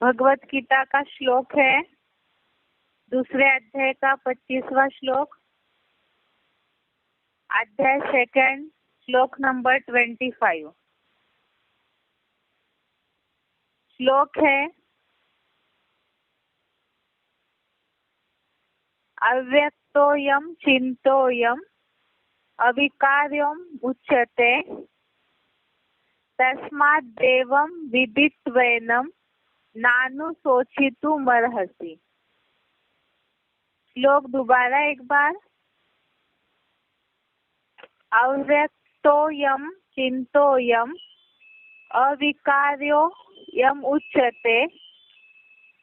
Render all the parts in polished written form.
भगवत गीता का श्लोक है दूसरे अध्याय का 25वां श्लोक, अध्याय सेकंड, श्लोक नंबर 25। श्लोक है अव्यक्तोऽयं चिन्तोऽयम् अविकार्यम् उच्यते तस्माद् देवं विदित्वैनं नानुशोचितुमर्हसि। श्लोक दोबारा एक बार। अव्यक्तोऽयं चिन्तोऽयम् अविकार्यो यम उच्यते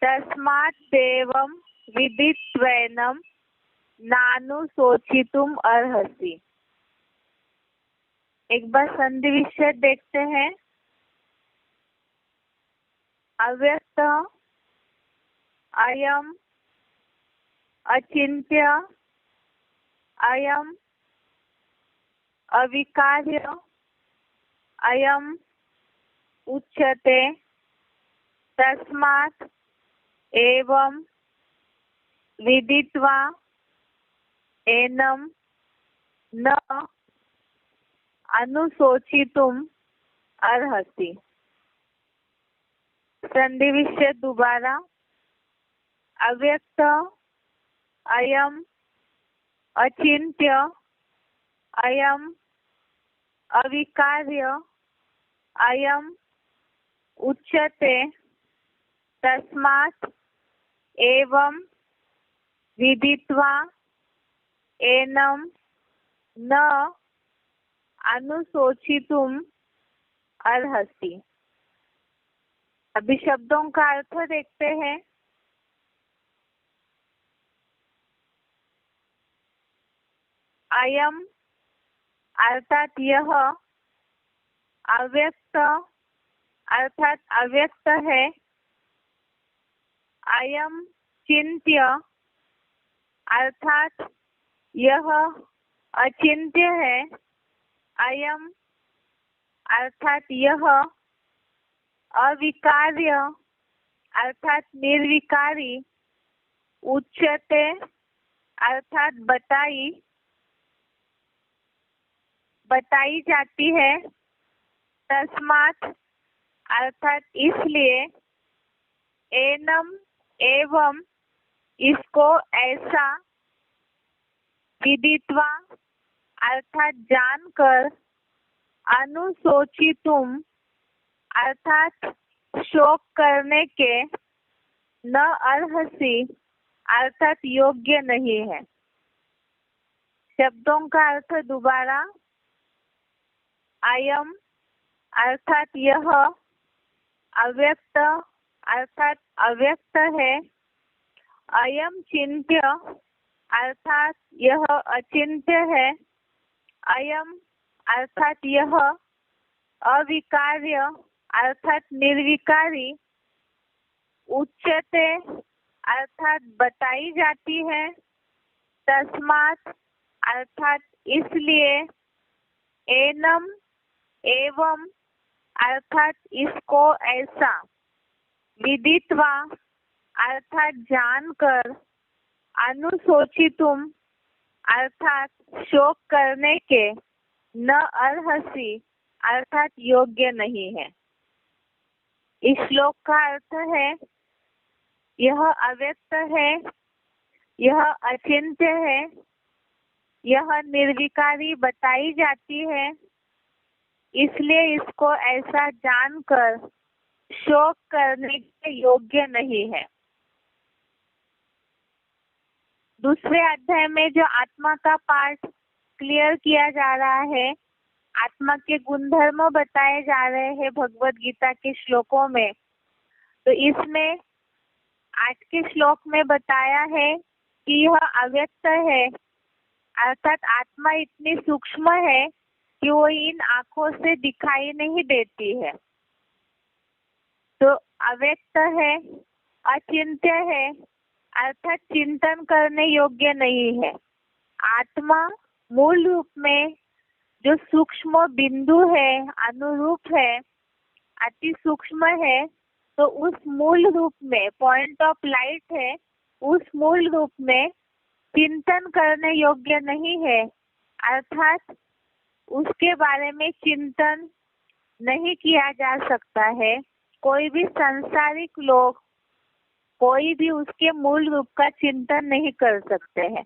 तस्मात् देवं विदित्वैनं नानुशोचितुम् अर्हसि। एक बार संधि विच्छेद देखते हैं। अव्यक्त, अयम, अचिंत्य, अयम, अविकार्य, अयम उच्यते तस्मात् एवं विदित्वा एनं न अनुशोचितुम् अर्हसि। संधि विच्छेद दोबारा। अव्यक्त, अयम, अचिंत्य, अयम, अविकार्य, अयम उच्यते तस्मात् एवं विदित्वा एनं न अनुशोचितुम् अर्हसि। अभी शब्दों का अर्थ देखते हैं। अयम अर्थात यह, अव्यक्त अर्थात अव्यक्त है, अयम चिंत्य अर्थात यह अचिंत्य है, अयम अर्थात यह अविकार्य अर्थात निर्विकारी, उच्यते अर्थात बताई जाती है, तस्मात् अर्थात इसलिए, एनम एवं इसको ऐसा, विदित्वा अर्थात जानकर, अनुशोचितुम अर्थात शोक करने के, न अर्हसि अर्थात योग्य नहीं है। शब्दों का अर्थ दोबारा। अयम अर्थात यह, अव्यक्त अर्थात अव्यक्त है, अयम चिंत्य अर्थात यह अचिंत्य है, अयम अर्थात यह अविकार्य अर्थात निर्विकारी, उच्यते अर्थात बताई जाती है, तस्मात् अर्थात इसलिए, एनम एवं अर्थात इसको ऐसा, विदित्वा अर्थात जानकर, अनुशोचितुम अर्थात शोक करने के, न अर्हसि अर्थात योग्य नहीं है। इस श्लोक का अर्थ है यह अव्यक्त है, यह अचिंत्य है, यह निर्विकारी बताई जाती है, इसलिए इसको ऐसा जानकर शोक करने के योग्य नहीं है। दूसरे अध्याय में जो आत्मा का पार्ट क्लियर किया जा रहा है, आत्मा के गुणधर्म बताए जा रहे हैं भगवत गीता के श्लोकों में। तो इसमें आज के श्लोक में बताया है कि यह अव्यक्त है, अर्थात आत्मा इतनी सूक्ष्म है कि वो इन आँखों से दिखाई नहीं देती है। तो अव्यक्त है, अचिंत्य है, अर्थात चिंतन करने योग्य नहीं है। आत्मा मूल रूप में जो सूक्ष्म बिंदु है, अनुरूप है, अति सूक्ष्म है, तो उस मूल रूप में पॉइंट ऑफ लाइट है, उस मूल रूप में चिंतन करने योग्य नहीं है, अर्थात उसके बारे में चिंतन नहीं किया जा सकता है। कोई भी सांसारिक लोग कोई भी उसके मूल रूप का चिंतन नहीं कर सकते हैं।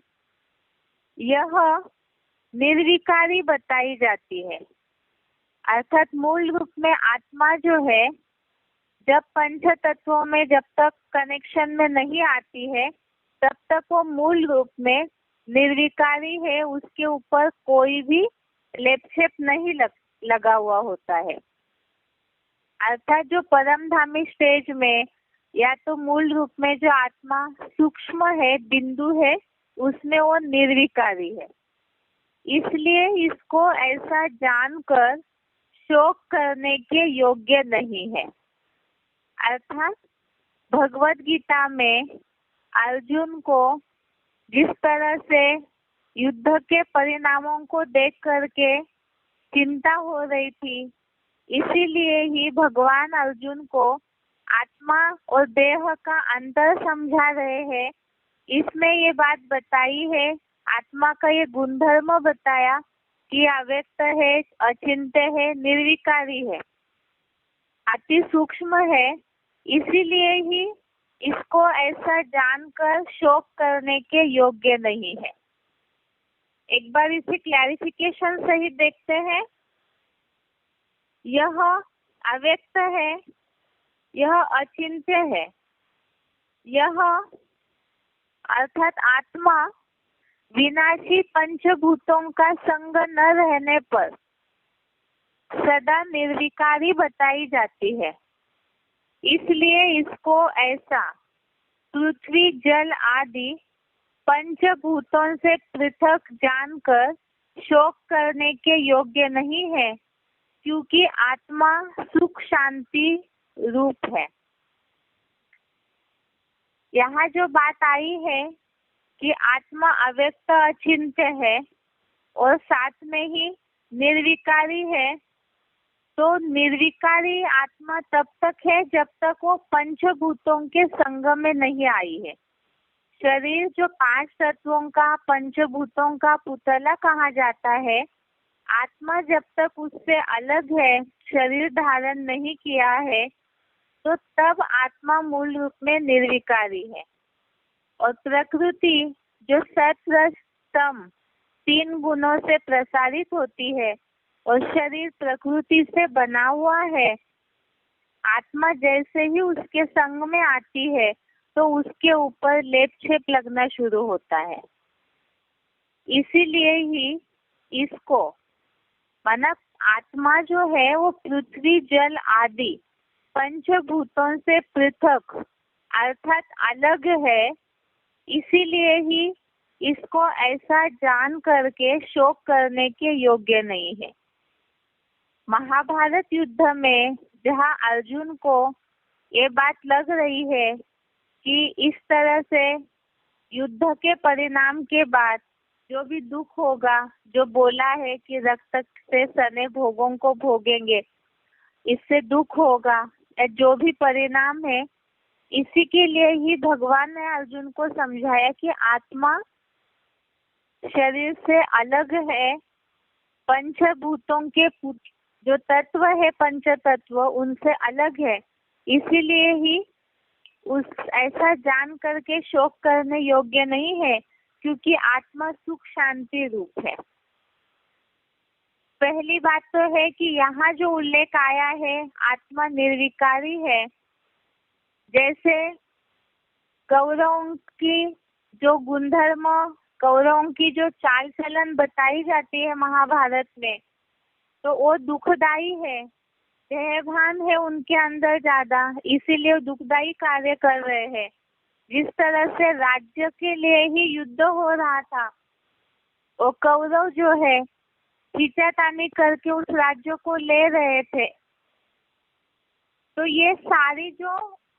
यह निर्विकारी बताई जाती है, अर्थात मूल रूप में आत्मा जो है जब पंच तत्वों में जब तक कनेक्शन में नहीं आती है तब तक वो मूल रूप में निर्विकारी है, उसके ऊपर कोई भी लेपछेप नहीं लगा हुआ होता है। अर्थात जो परमधामी स्टेज में या तो मूल रूप में जो आत्मा सूक्ष्म है, बिंदु है, उसमें वो निर्विकारी है। इसलिए इसको ऐसा जानकर शोक करने के योग्य नहीं है। अर्थात भगवत गीता में अर्जुन को जिस तरह से युद्ध के परिणामों को देख करके चिंता हो रही थी, इसीलिए ही भगवान अर्जुन को आत्मा और देह का अंतर समझा रहे हैं। इसमें ये बात बताई है, आत्मा का ये गुणधर्म बताया कि अव्यक्त है, अचिंत्य है, निर्विकारी है, अति सूक्ष्म है। इसीलिए ही इसको ऐसा जानकर शोक करने के योग्य नहीं है। एक बार इसे क्लैरिफिकेशन सहित देखते हैं। यह अव्यक्त है, यह अचिंत्य है, यह अर्थात आत्मा विनाशी पंचभूतों का संग न रहने पर सदा निर्विकारी बताई जाती है। इसलिए इसको ऐसा पृथ्वी जल आदि पंचभूतों से पृथक जानकर शोक करने के योग्य नहीं है, क्योंकि आत्मा सुख शांति रूप है। यहाँ जो बात आई है कि आत्मा अव्यक्त अचिंत्य है और साथ में ही निर्विकारी है, तो निर्विकारी आत्मा तब तक है जब तक वो पंचभूतों के संग में नहीं आई है। शरीर जो 5 तत्वों का, पंचभूतों का पुतला कहा जाता है, आत्मा जब तक उससे अलग है, शरीर धारण नहीं किया है, तो तब आत्मा मूल रूप में निर्विकारी है। और प्रकृति जो सत्व रज तम 3 गुणों से प्रसारित होती है और शरीर प्रकृति से बना हुआ है, आत्मा जैसे ही उसके संग में आती है तो उसके ऊपर लेप छेप लगना शुरू होता है। इसीलिए ही इसको माना आत्मा जो है वो पृथ्वी जल आदि पंचभूतों से पृथक अर्थात अलग है। इसीलिए ही इसको ऐसा जान करके शोक करने के योग्य नहीं है। महाभारत युद्ध में जहाँ अर्जुन को ये बात लग रही है कि इस तरह से युद्ध के परिणाम के बाद जो भी दुख होगा, जो बोला है कि रक्त से सने भोगों को भोगेंगे, इससे दुख होगा, जो भी परिणाम है, इसी के लिए ही भगवान ने अर्जुन को समझाया कि आत्मा शरीर से अलग है, पंचभूतों के जो तत्व है, पंच तत्व उनसे अलग है। इसीलिए ही उस ऐसा जान करके शोक करने योग्य नहीं है, क्योंकि आत्मा सुख शांति रूप है। पहली बात तो है कि यहाँ जो उल्लेख आया है आत्मा निर्विकारी है। जैसे कौरवों की जो गुणधर्म, कौरवों की जो चाल चलन बताई जाती है महाभारत में, तो वो दुखदाई है, देहभान है उनके अंदर ज्यादा, इसीलिए दुखदाई कार्य कर रहे हैं। जिस तरह से राज्य के लिए ही युद्ध हो रहा था, वो कौरव जो है खींचातानी करके उस राज्य को ले रहे थे। तो ये सारी जो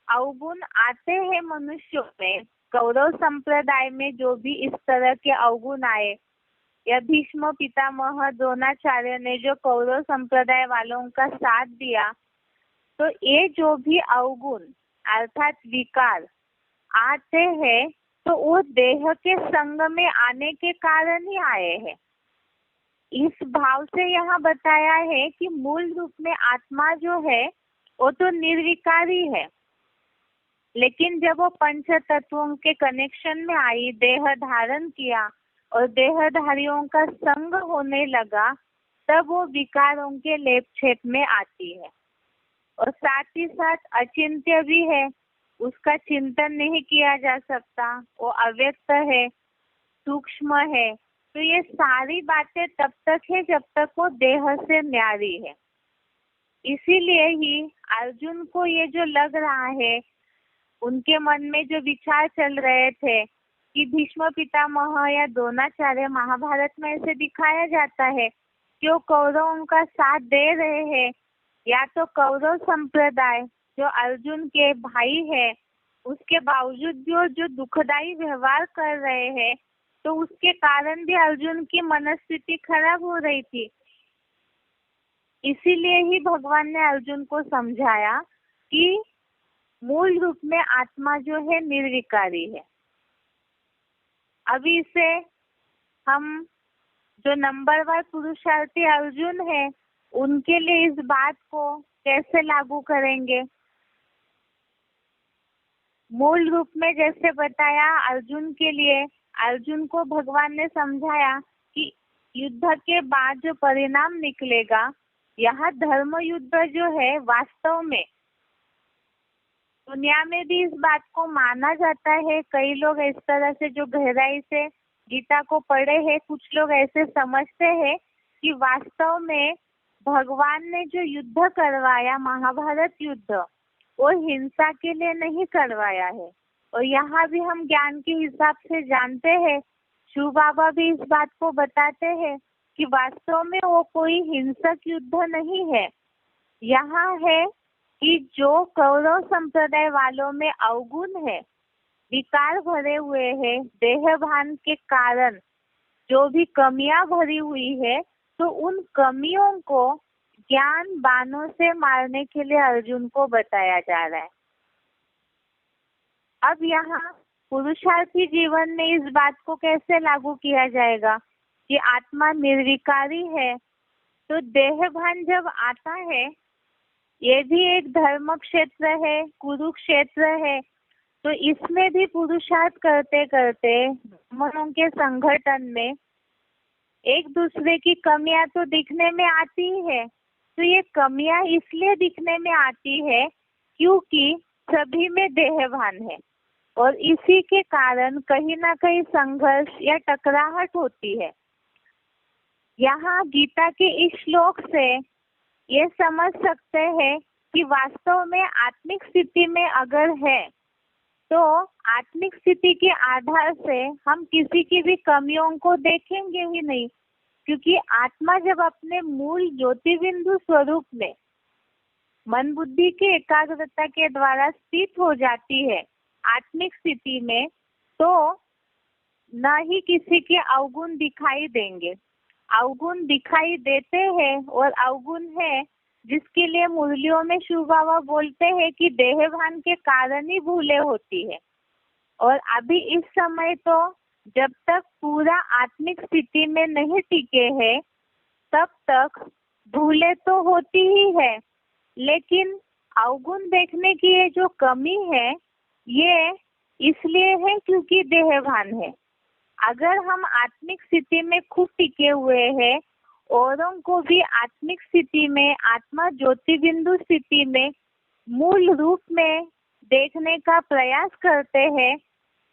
अवगुण आते हैं मनुष्यों में, कौरव संप्रदाय में जो भी इस तरह के अवगुण आए, या भीष्म पितामह द्रोणाचार्य ने जो कौरव संप्रदाय वालों का साथ दिया, तो ये जो भी अवगुण अर्थात विकार आते हैं तो वो देह के संग में आने के कारण ही आए हैं। इस भाव से यहाँ बताया है कि मूल रूप में आत्मा जो है वो तो निर्विकारी है, लेकिन जब वो पंच तत्वों के कनेक्शन में आई, देह धारण किया और देहधारियों का संग होने लगा, तब वो विकारों के लेप छेप में आती है। और साथ ही साथ अचिंत्य भी है, उसका चिंतन नहीं किया जा सकता, वो अव्यक्त है, सूक्ष्म है। तो ये सारी बातें तब तक है जब तक वो देह से न्यारी है। इसीलिए ही अर्जुन को ये जो लग रहा है, उनके मन में जो विचार चल रहे थे कि भीष्म पितामह या द्रोणाचार्य, महाभारत में ऐसे दिखाया जाता है कि वो कौरवों का साथ दे रहे हैं, या तो कौरव संप्रदाय जो अर्जुन के भाई है, उसके बावजूद भी जो दुखदाई व्यवहार कर रहे हैं, तो उसके कारण भी अर्जुन की मनस्थिति खराब हो रही थी। इसीलिए ही भगवान ने अर्जुन को समझाया कि मूल रूप में आत्मा जो है निर्विकारी है। अभी इसे हम जो नंबरवार पुरुषार्थी अर्जुन है, उनके लिए इस बात को कैसे लागू करेंगे। मूल रूप में जैसे बताया अर्जुन के लिए, अर्जुन को भगवान ने समझाया कि युद्ध के बाद जो परिणाम निकलेगा, यह धर्म युद्ध जो है वास्तव में दुनिया में भी इस बात को माना जाता है। कई लोग इस तरह से जो गहराई से गीता को पढ़े हैं, कुछ लोग ऐसे समझते हैं कि वास्तव में भगवान ने जो युद्ध करवाया, महाभारत युद्ध, वो हिंसा के लिए नहीं करवाया है। और यहाँ भी हम ज्ञान के हिसाब से जानते हैं, शिव बाबा भी इस बात को बताते हैं कि वास्तव में वो कोई हिंसक युद्ध नहीं है। यहाँ है कि जो कौरव संप्रदाय वालों में अवगुण है, विकार भरे हुए हैं, देह भान के कारण जो भी कमियां भरी हुई है, तो उन कमियों को ज्ञान बाणों से मारने के लिए अर्जुन को बताया जा रहा है। अब यहाँ पुरुषार्थी जीवन में इस बात को कैसे लागू किया जाएगा कि आत्मा निर्विकारी है। तो देह भान जब आता है, ये भी एक धर्म क्षेत्र है, कुरुक्षेत्र है, तो इसमें भी पुरुषार्थ करते करते ब्राह्मणों के संगठन में एक दूसरे की कमियां तो दिखने में आती ही है। तो ये कमियां इसलिए दिखने में आती है क्योंकि सभी में देहभान है, और इसी के कारण कहीं ना कहीं संघर्ष या टकराहट होती है। यहाँ गीता के इस श्लोक से ये समझ सकते हैं कि वास्तव में आत्मिक स्थिति में अगर है, तो आत्मिक स्थिति के आधार से हम किसी की भी कमियों को देखेंगे ही नहीं, क्योंकि आत्मा जब अपने मूल ज्योति बिंदु स्वरूप में मन बुद्धि के एकाग्रता के द्वारा स्थित हो जाती है आत्मिक स्थिति में, तो न ही किसी के अवगुण दिखाई देंगे। अवगुण दिखाई देते हैं, और अवगुण है जिसके लिए मुरलियों में शिव बाबा बोलते हैं कि देहभान के कारण ही भूले होती है। और अभी इस समय तो जब तक पूरा आत्मिक स्थिति में नहीं टिके हैं, तब तक भूले तो होती ही है, लेकिन अवगुण देखने की ये जो कमी है, ये इसलिए है क्योंकि देहभान है। अगर हम आत्मिक स्थिति में खूब टिके हुए हैं, औरों को भी आत्मिक स्थिति में, आत्मा ज्योति बिंदु स्थिति में मूल रूप में देखने का प्रयास करते हैं,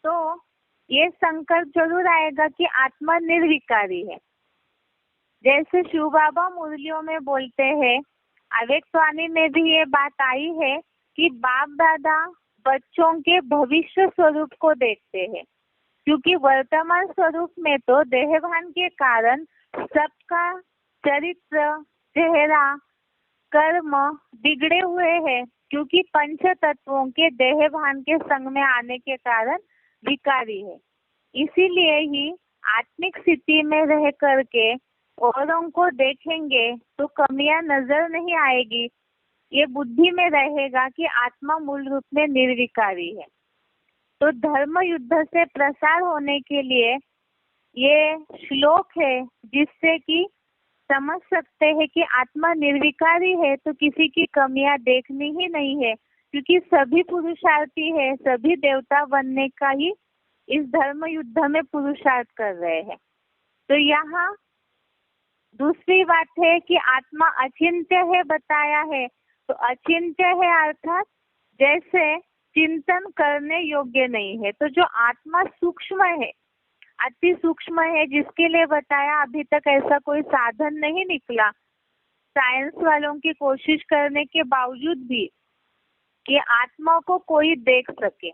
तो ये संकल्प जरूर आएगा कि आत्मा निर्विकारी है। जैसे शिव बाबा मुरलियों में बोलते हैं, अव्यक्तवाणी में भी ये बात आई है कि बाप दादा बच्चों के भविष्य स्वरूप को देखते हैं, क्योंकि वर्तमान स्वरूप में तो देहभान के कारण सबका चरित्र, चेहरा, कर्म बिगड़े हुए हैं, क्योंकि पंच तत्वों के देहभान के संग में आने के कारण विकारी है। इसीलिए ही आत्मिक स्थिति में रह करके औरों को देखेंगे तो कमियां नजर नहीं आएगी। ये बुद्धि में रहेगा कि आत्मा मूल रूप में निर्विकारी है। तो धर्म युद्ध से प्रसार होने के लिए ये श्लोक है जिससे कि समझ सकते हैं कि आत्मा निर्विकारी है, तो किसी की कमियां देखनी ही नहीं है, क्योंकि सभी पुरुषार्थी है, सभी देवता बनने का ही इस धर्म युद्ध में पुरुषार्थ कर रहे हैं। तो यहाँ दूसरी बात है कि आत्मा अचिंत्य है बताया है। तो अचिंत्य है अर्थात जैसे चिंतन करने योग्य नहीं है। तो जो आत्मा सूक्ष्म है, अति सूक्ष्म है, जिसके लिए बताया अभी तक ऐसा कोई साधन नहीं निकला साइंस वालों की कोशिश करने के बावजूद भी कि आत्मा को कोई देख सके।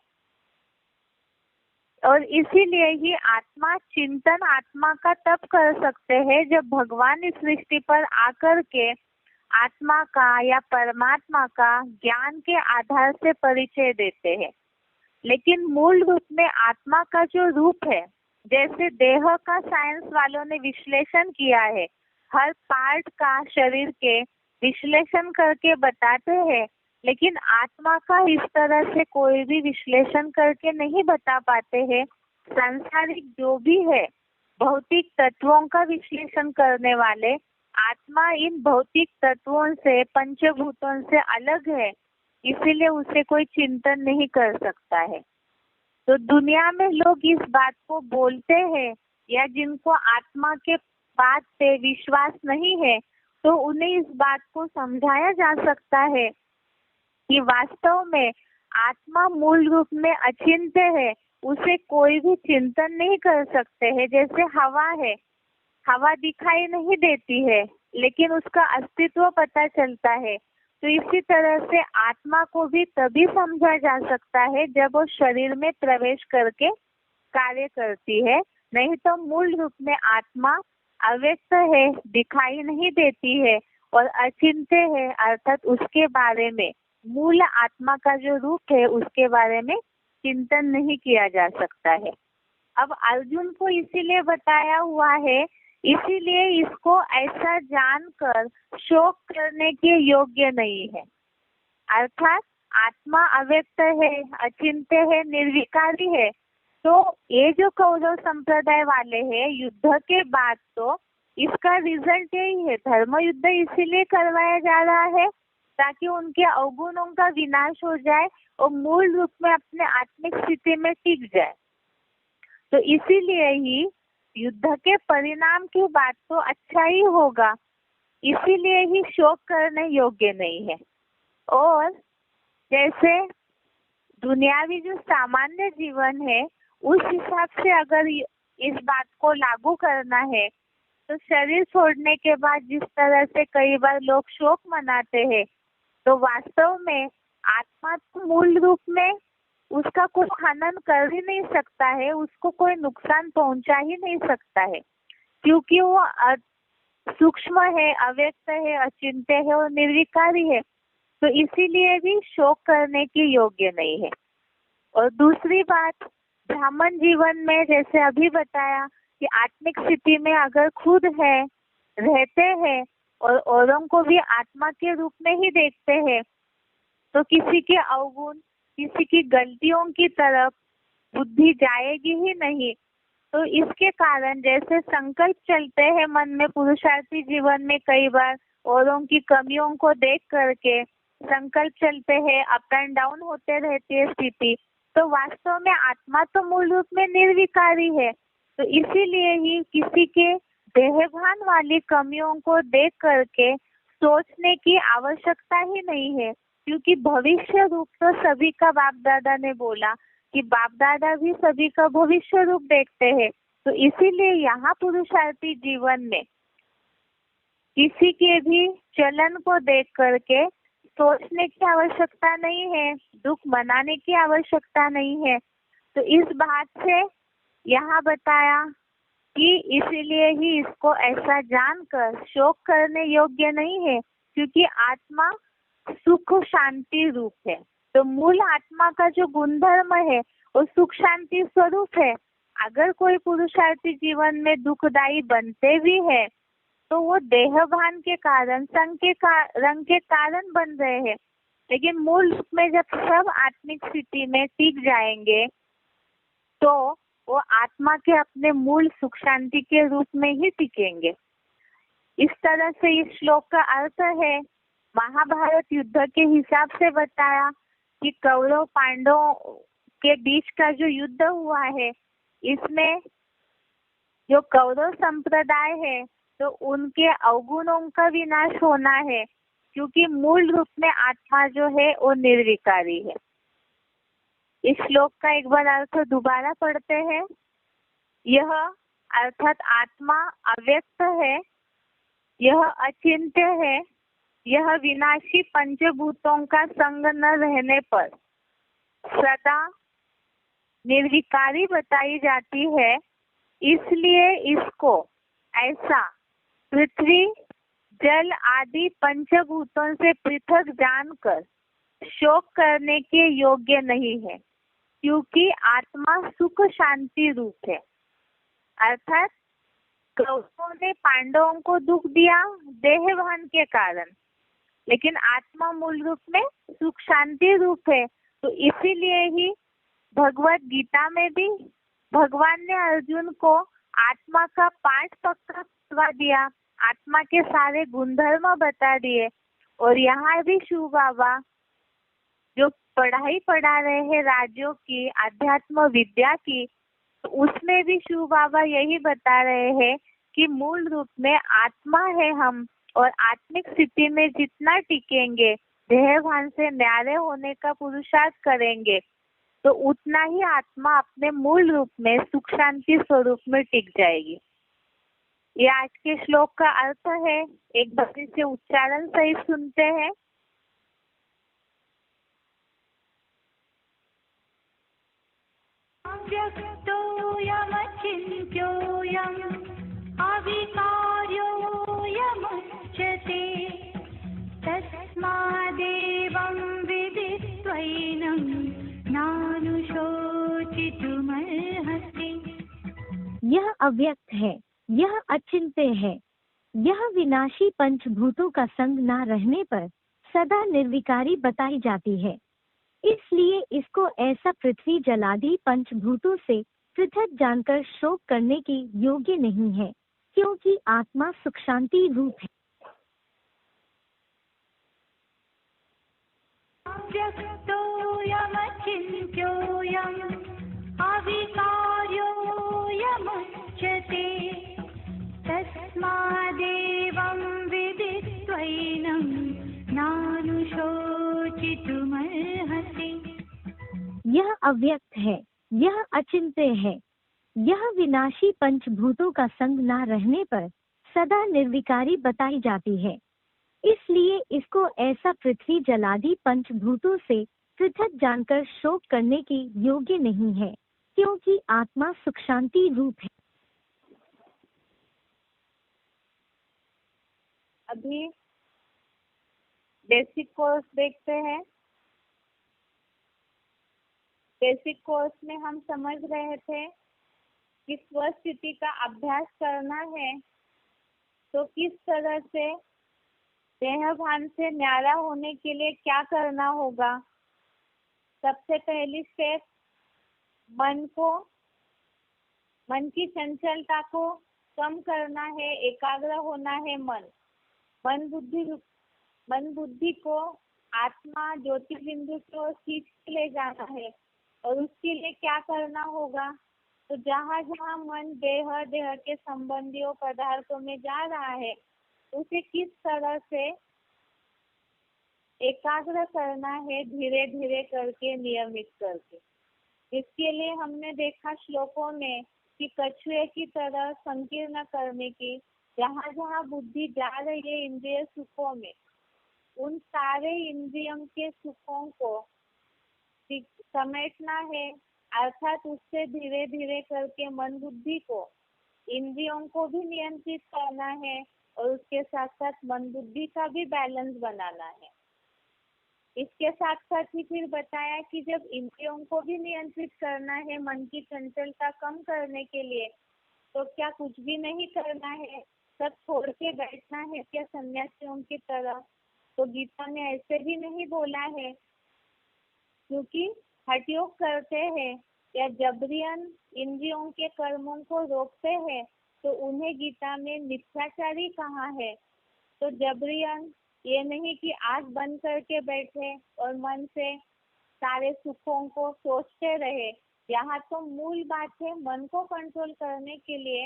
और इसीलिए ही आत्मा चिंतन आत्मा का तब कर सकते हैं जब भगवान इस सृष्टि पर आकर के आत्मा का या परमात्मा का ज्ञान के आधार से परिचय देते हैं। लेकिन मूल रूप में आत्मा का जो रूप है, जैसे देह का साइंस वालों ने विश्लेषण किया है, हर पार्ट का शरीर के विश्लेषण करके बताते हैं, लेकिन आत्मा का इस तरह से कोई भी विश्लेषण करके नहीं बता पाते हैं। सांसारिक जो भी है भौतिक तत्वों का विश्लेषण करने वाले, आत्मा इन भौतिक तत्वों से पंचभूतों से अलग है, इसीलिए उसे कोई चिंतन नहीं कर सकता है। तो दुनिया में लोग इस बात को बोलते हैं या जिनको आत्मा के बात पे विश्वास नहीं है, तो उन्हें इस बात को समझाया जा सकता है कि वास्तव में आत्मा मूल रूप में अचिंत्य है, उसे कोई भी चिंतन नहीं कर सकते हैं। जैसे हवा है, हवा दिखाई नहीं देती है लेकिन उसका अस्तित्व पता चलता है। तो इसी तरह से आत्मा को भी तभी समझा जा सकता है जब वो शरीर में प्रवेश करके कार्य करती है, नहीं तो मूल रूप में आत्मा अव्यक्त है, दिखाई नहीं देती है और अचिंत्य है, अर्थात उसके बारे में, मूल आत्मा का जो रूप है उसके बारे में चिंतन नहीं किया जा सकता है। अब अर्जुन को इसीलिए बताया हुआ है, इसीलिए इसको ऐसा जानकर शोक करने के योग्य नहीं है। अर्थात आत्मा अव्यक्त है, अचिंत्य है, निर्विकारी है। तो ये जो कौरव संप्रदाय वाले हैं, युद्ध के बाद तो इसका रिजल्ट यही है, धर्म युद्ध इसीलिए करवाया जा रहा है ताकि उनके अवगुणों का विनाश हो जाए और मूल रूप में अपने आत्मिक स्थिति में टिक जाए। तो इसीलिए ही युद्ध के परिणाम की बात तो अच्छा ही होगा, इसीलिए ही शोक करने योग्य नहीं है। और जैसे दुनियावी जो सामान्य जीवन है उस हिसाब से अगर इस बात को लागू करना है, तो शरीर छोड़ने के बाद जिस तरह से कई बार लोग शोक मनाते हैं, तो वास्तव में आत्मा तो मूल रूप में उसका कोई हनन कर ही नहीं सकता है, उसको कोई नुकसान पहुंचा ही नहीं सकता है, क्योंकि वो सूक्ष्म है, अव्यक्त है, अचिंत्य है और निर्विकारी है। तो इसीलिए भी शोक करने की योग्य नहीं है। और दूसरी बात, ब्राह्मण जीवन में जैसे अभी बताया कि आत्मिक स्थिति में अगर खुद है, रहते हैं और औरों को भी आत्मा के रूप में ही देखते हैं, तो किसी के अवगुण, किसी की गलतियों की तरफ बुद्धि जाएगी ही नहीं। तो इसके कारण जैसे संकल्प चलते हैं मन में पुरुषार्थी जीवन में, कई बार औरों की कमियों को देख करके संकल्प चलते हैं, अप एंड डाउन होते रहती है स्थिति, तो वास्तव में आत्मा तो मूल रूप में निर्विकारी है। तो इसीलिए ही किसी के देहभान वाली कमियों को देख करके सोचने की आवश्यकता ही नहीं है, क्योंकि भविष्य रूप तो सभी का बाप दादा ने बोला कि बाप दादा भी सभी का भविष्य रूप देखते हैं। तो इसीलिए यहाँ पुरुषार्थी जीवन में किसी के भी चलन को देख करके सोचने की आवश्यकता नहीं है, दुख मनाने की आवश्यकता नहीं है। तो इस बात से यहाँ बताया कि इसीलिए ही इसको ऐसा जानकर शोक करने योग्य नहीं है, क्योंकि आत्मा सुख शांति रूप है। तो मूल आत्मा का जो गुणधर्म है वो सुख शांति स्वरूप है। अगर कोई पुरुषार्थी जीवन में दुखदायी बनते भी है तो वो देहभान के कारण, रंग के कारण बन रहे हैं। लेकिन मूल रूप में जब सब आत्मिक स्थिति में टिक जाएंगे तो वो आत्मा के अपने मूल सुख शांति के रूप में ही टिकेंगे। इस तरह से इस श्लोक का अर्थ है, महाभारत युद्ध के हिसाब से बताया कि कौरव पांडवों के बीच का जो युद्ध हुआ है, इसमें जो कौरव संप्रदाय है तो उनके अवगुणों का विनाश होना है, क्योंकि मूल रूप में आत्मा जो है वो निर्विकारी है। इस श्लोक का एक बार अर्थ दोबारा पढ़ते हैं। यह अर्थात आत्मा अव्यक्त है, यह अचिंत्य है, यह विनाशी पंचभूतों का संग न रहने पर सदा निर्विकारी बताई जाती है। इसलिए इसको ऐसा पृथ्वी, जल आदि पंचभूतों से पृथक जानकर शोक करने के योग्य नहीं है, क्योंकि आत्मा सुख शांति रूप है। अर्थात कौरवों ने पांडवों को दुख दिया देहभान के कारण, लेकिन आत्मा मूल रूप में सुख शांति रूप है। तो इसीलिए ही भगवत गीता में भी भगवान ने अर्जुन को आत्मा का पाठ पक्का करवा दिया, आत्मा के सारे गुणधर्म बता दिए। और यहाँ भी शिव बाबा जो पढ़ाई पढ़ा रहे हैं राज्यों की, आध्यात्म विद्या की, तो उसमें भी शिव बाबा यही बता रहे हैं कि मूल रूप में आत्मा है हम, और आत्मिक स्थिति में जितना टिकेंगे, देहभान से न्यारे होने का पुरुषार्थ करेंगे, तो उतना ही आत्मा अपने मूल रूप में सुख शांति स्वरूप में टिक जाएगी। ये आज के श्लोक का अर्थ है। एक बार इसे उच्चारण सहित सुनते हैं। व्यक्तोऽयमचिन्त्योऽयम् अविकार्योऽयमुच्यते तस्मादेवं विदित्वैनं नानुशोचितुमर्हसि। यह अव्यक्त है, यह अचिंत्य है, यह विनाशी पंचभूतों का संग न रहने पर सदा निर्विकारी बताई जाती है। इसलिए इसको ऐसा पृथ्वी जलादि पंचभूतों से पृथक जानकर शोक करने की योग्य नहीं है, क्योंकि आत्मा सुख शांति रूप है। व्यक्तोऽयमचिन्त्योऽयम् अविकार्योऽयमुच्यते तस्मादेवं विदित्वैनं नानुशोचितुमर्हसि। यह अव्यक्त है, यह अचिंत्य है, यह विनाशी पंचभूतों का संग न रहने पर सदा निर्विकारी बताई जाती है। इसलिए इसको ऐसा पृथ्वी जलादि पंचभूतों से पृथक जानकर शोक करने की योग्य नहीं है, क्योंकि आत्मा सुख शांति रूप है। अभी बेसिक कोर्स देखते हैं। बेसिक कोर्स में हम समझ रहे थे कि स्वस्थिति का अभ्यास करना है तो किस तरह से देहभान से न्यारा होने के लिए क्या करना होगा। सबसे पहली स्टेप, मन की चंचलता को कम करना है, एकाग्र होना है। मन बुद्धि को आत्मा ज्योतिर्बिंदु को खींच के ले जाना है। और उसके लिए क्या करना होगा, तो जहाँ जहाँ मन देह के संबंधियों पदार्थों में जा रहा है, उसे किस तरह से एकाग्र करना है, धीरे धीरे करके, नियमित करके। इसके लिए हमने देखा श्लोकों में कि कछुए की तरह संकीर्ण करने की, जहाँ जहाँ बुद्धि जा रही है इंद्रिय सुखों में, उन सारे इंद्रियों के सुखों को समेटना है। अर्थात उससे धीरे धीरे करके मन बुद्धि को, इंद्रियों को भी नियंत्रित करना है, और उसके साथ साथ मन बुद्धि का भी बैलेंस बनाना है। इसके साथ साथ ही फिर बताया कि जब इंद्रियों को भी नियंत्रित करना है मन की चंचलता कम करने के लिए, तो क्या कुछ भी नहीं करना है, सब छोड़ के बैठना है क्या सन्यासियों की तरह? तो गीता में ऐसे भी नहीं बोला है, क्योंकि हठयोग करते हैं या जबरियन इंद्रियों के कर्मों को रोकते हैं तो उन्हें गीता में मिथ्याचारी कहा है। तो जबरियन ये नहीं कि आंख बंद करके बैठे और मन से सारे सुखों को सोचते रहे। यहाँ तो मूल बात है मन को कंट्रोल करने के लिए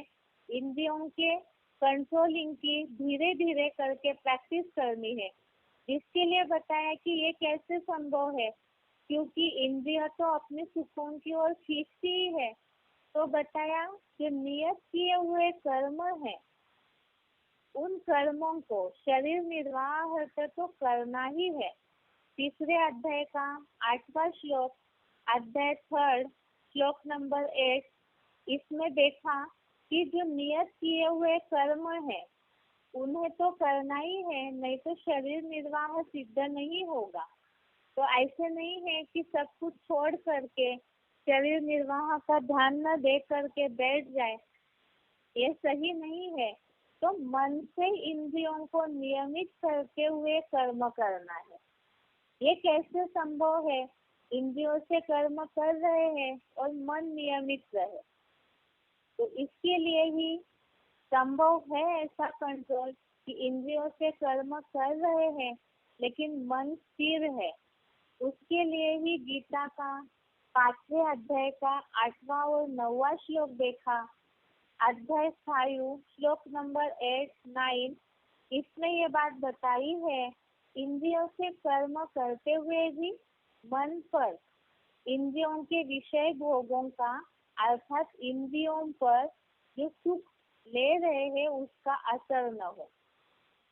इंद्रियों के कंट्रोलिंग की धीरे धीरे करके प्रैक्टिस करनी है। जिसके लिए बताया कि ये कैसे संभव है, क्योंकि इंद्रिय तो अपने सुखों की ओर खींचती ही है। तो बताया जो नियत किए हुए कर्म है उन कर्मों को शरीर निर्वाह तो करना ही है। तीसरे अध्याय का 8वां श्लोक, अध्याय 3 श्लोक नंबर 8, इसमें देखा कि जो नियत किए हुए कर्म है उन्हें तो करना ही है, नहीं तो शरीर निर्वाह सिद्ध नहीं होगा। तो ऐसे नहीं है कि सब कुछ छोड़ करके शरीर निर्वाह का ध्यान न दे करके बैठ जाए, ये सही नहीं है। तो मन से इंद्रियों को नियमित करते हुए कर्म करना है। ये कैसे संभव है? इंद्रियों से कर्म कर रहे हैं और मन नियमित रहे, तो इसके लिए ही संभव है ऐसा कंट्रोल कि इंद्रियों से कर्म कर रहे हैं लेकिन मन स्थिर है। उसके लिए ही गीता का 5वें अध्याय का 8वां और 9वां श्लोक देखा। अध्याय 5 श्लोक नंबर 8, 9, इसमें ये बात बताई है इंद्रियों से कर्म करते हुए भी मन पर इंद्रियों के विषय भोगों का अर्थात इंद्रियों पर जो सुख ले रहे हैं उसका असर न हो।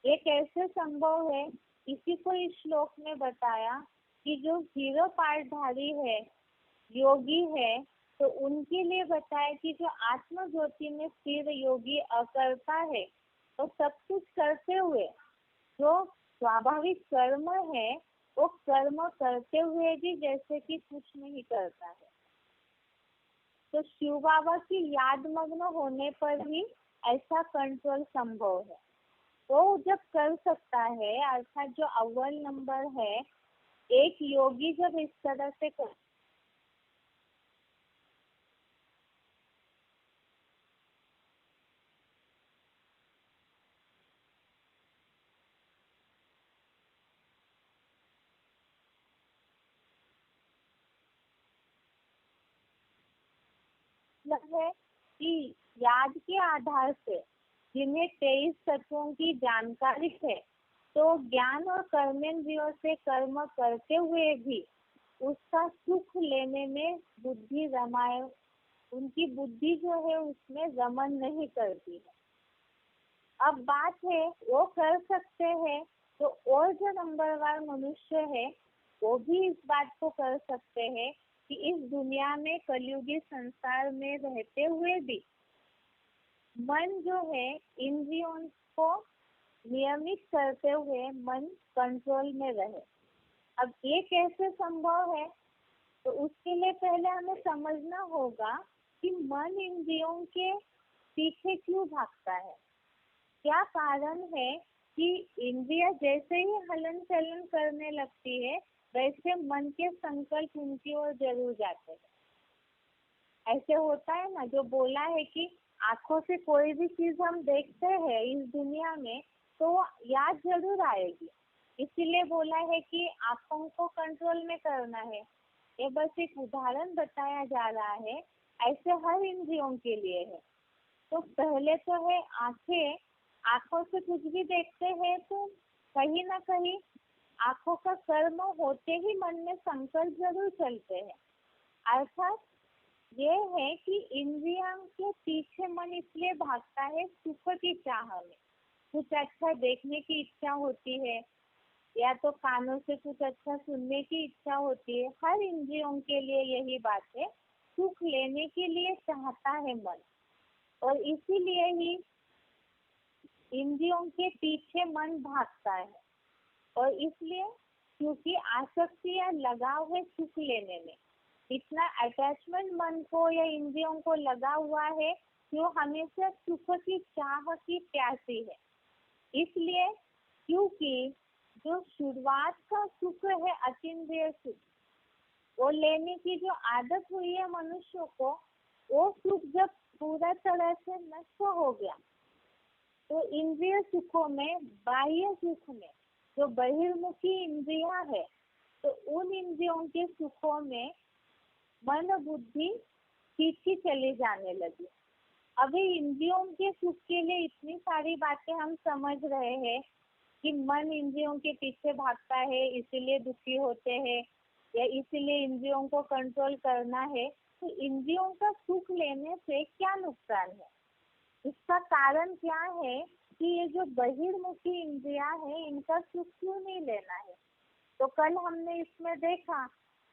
ये कैसे संभव है? इसी को इस श्लोक में बताया कि जो 0 पाठधारी है, योगी है, तो उनके लिए बताया कि जो आत्म ज्योति में स्थिर योगी अकर्ता है, तो सब कुछ करते हुए जो स्वाभाविक कर्म है वो कर्म करते हुए भी जैसे कि कुछ नहीं करता है। तो शिव बाबा की याद मग्न होने पर ही ऐसा कंट्रोल संभव है। वो जब कर सकता है, अर्थात जो अव्वल नंबर है, एक योगी जब इस तरह से कर है कि याद के आधार से जिन्हें 23 तत्वों की जानकारी है, तो ज्ञान और कर्मेंद्रियों से कर्म करते हुए भी उसका सुख लेने में बुद्धि रमाए, उनकी बुद्धि जो है उसमें रमन नहीं करती है। अब बात है वो कर सकते हैं, तो और जो नंबरवार मनुष्य है वो भी इस बात को कर सकते हैं कि इस दुनिया में कलयुगी संसार में रहते हुए भी मन जो है इंद्रियों को नियमित करते हुए मन कंट्रोल में रहे। अब ये कैसे संभव है? तो उसके लिए पहले हमें समझना होगा कि मन इंद्रियों के पीछे क्यों भागता है। क्या कारण है कि इंद्रिया जैसे ही हलन चलन करने लगती है वैसे मन के संकल्प उनकी ओर जरूर जाते हैं। ऐसे होता है ना, जो बोला है कि आंखों से कोई भी चीज हम देखते हैं इस दुनिया में तो याद जरूर आएगी, इसीलिए बोला है कि आंखों को कंट्रोल में करना है। ये बस एक उदाहरण बताया जा रहा है, ऐसे हर इंद्रियों के लिए है। तो पहले तो है आंखें, आंखों से कुछ भी देखते हैं तो कहीं ना कहीं आंखों का कर्म होते ही मन में संकल्प जरूर चलते हैं। अर्थात ये है कि इंद्रियों के पीछे मन इसलिए भागता है सुख की चाह में। कुछ अच्छा देखने की इच्छा होती है या तो कानों से कुछ अच्छा सुनने की इच्छा होती है। हर इंद्रियों के लिए यही बात है, सुख लेने के लिए चाहता है मन, और इसीलिए ही इंद्रियों के पीछे मन भागता है। और इसलिए क्योंकि आसक्ति या लगाव है सुख लेने में, इतना अटैचमेंट मन को या इंद्रियों को लगा हुआ है जो हमेशा सुख की चाह की प्यासी है। इसलिए क्योंकि जो शुरुआत का सुख है अतीन्द्रिय सुख, वो लेने की जो आदत हुई है मनुष्य को, वो सुख जब पूरा तरह से नष्ट हो गया तो इंद्रिय सुखों में, बाह्य सुख में, जो बहिर्मुखी इंद्रियां है, तो उन इंद्रियों के सुखों में मन बुद्धि खींची चली जाने लगी। अभी इंद्रियों के सुख के लिए इतनी सारी बातें हम समझ रहे हैं कि मन इंद्रियों के पीछे भागता है इसीलिए दुखी होते हैं, या इसीलिए इंद्रियों को कंट्रोल करना है। तो इंद्रियों का सुख लेने से क्या नुकसान है, इसका कारण क्या है कि ये जो बहिर्मुखी इंद्रियां हैं इनका सुख क्यों नहीं लेना है। तो कल हमने इसमें देखा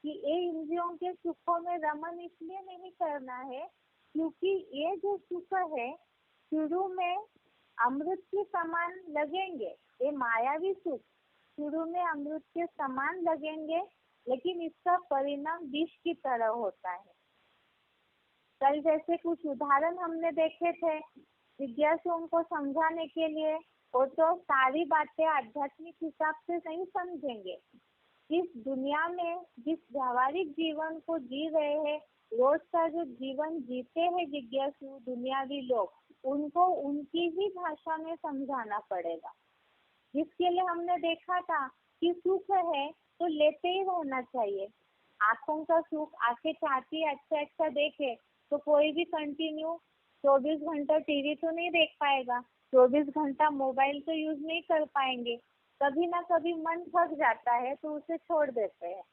कि ये इंद्रियों के सुखों में रमन इसलिए नहीं करना है क्योंकि ये जो सुख है शुरू में अमृत के समान लगेंगे। ये मायावी सुख शुरू में अमृत के समान लगेंगे, लेकिन इसका परिणाम विष की तरह होता है। कल जैसे कुछ उदाहरण हमने देखे थे जिज्ञासुओं को समझाने के लिए, वो तो सारी बातें आध्यात्मिक हिसाब से नहीं समझेंगे। इस दुनिया में जिस व्यावहारिक जीवन को जी रहे हैं, रोज का जो जीवन जीते हैं जिज्ञासु दुनियावी लोग, उनको उनकी ही भाषा में समझाना पड़ेगा। जिसके लिए हमने देखा था कि सुख है तो लेते ही रहना चाहिए। आंखों का सुख, आंखें चाहती है अच्छा अच्छा देखे, तो कोई भी कंटिन्यू 24 घंटा टीवी तो नहीं देख पाएगा, 24 घंटा मोबाइल तो यूज नहीं कर पाएंगे। कभी ना कभी मन थक जाता है तो उसे छोड़ देते हैं।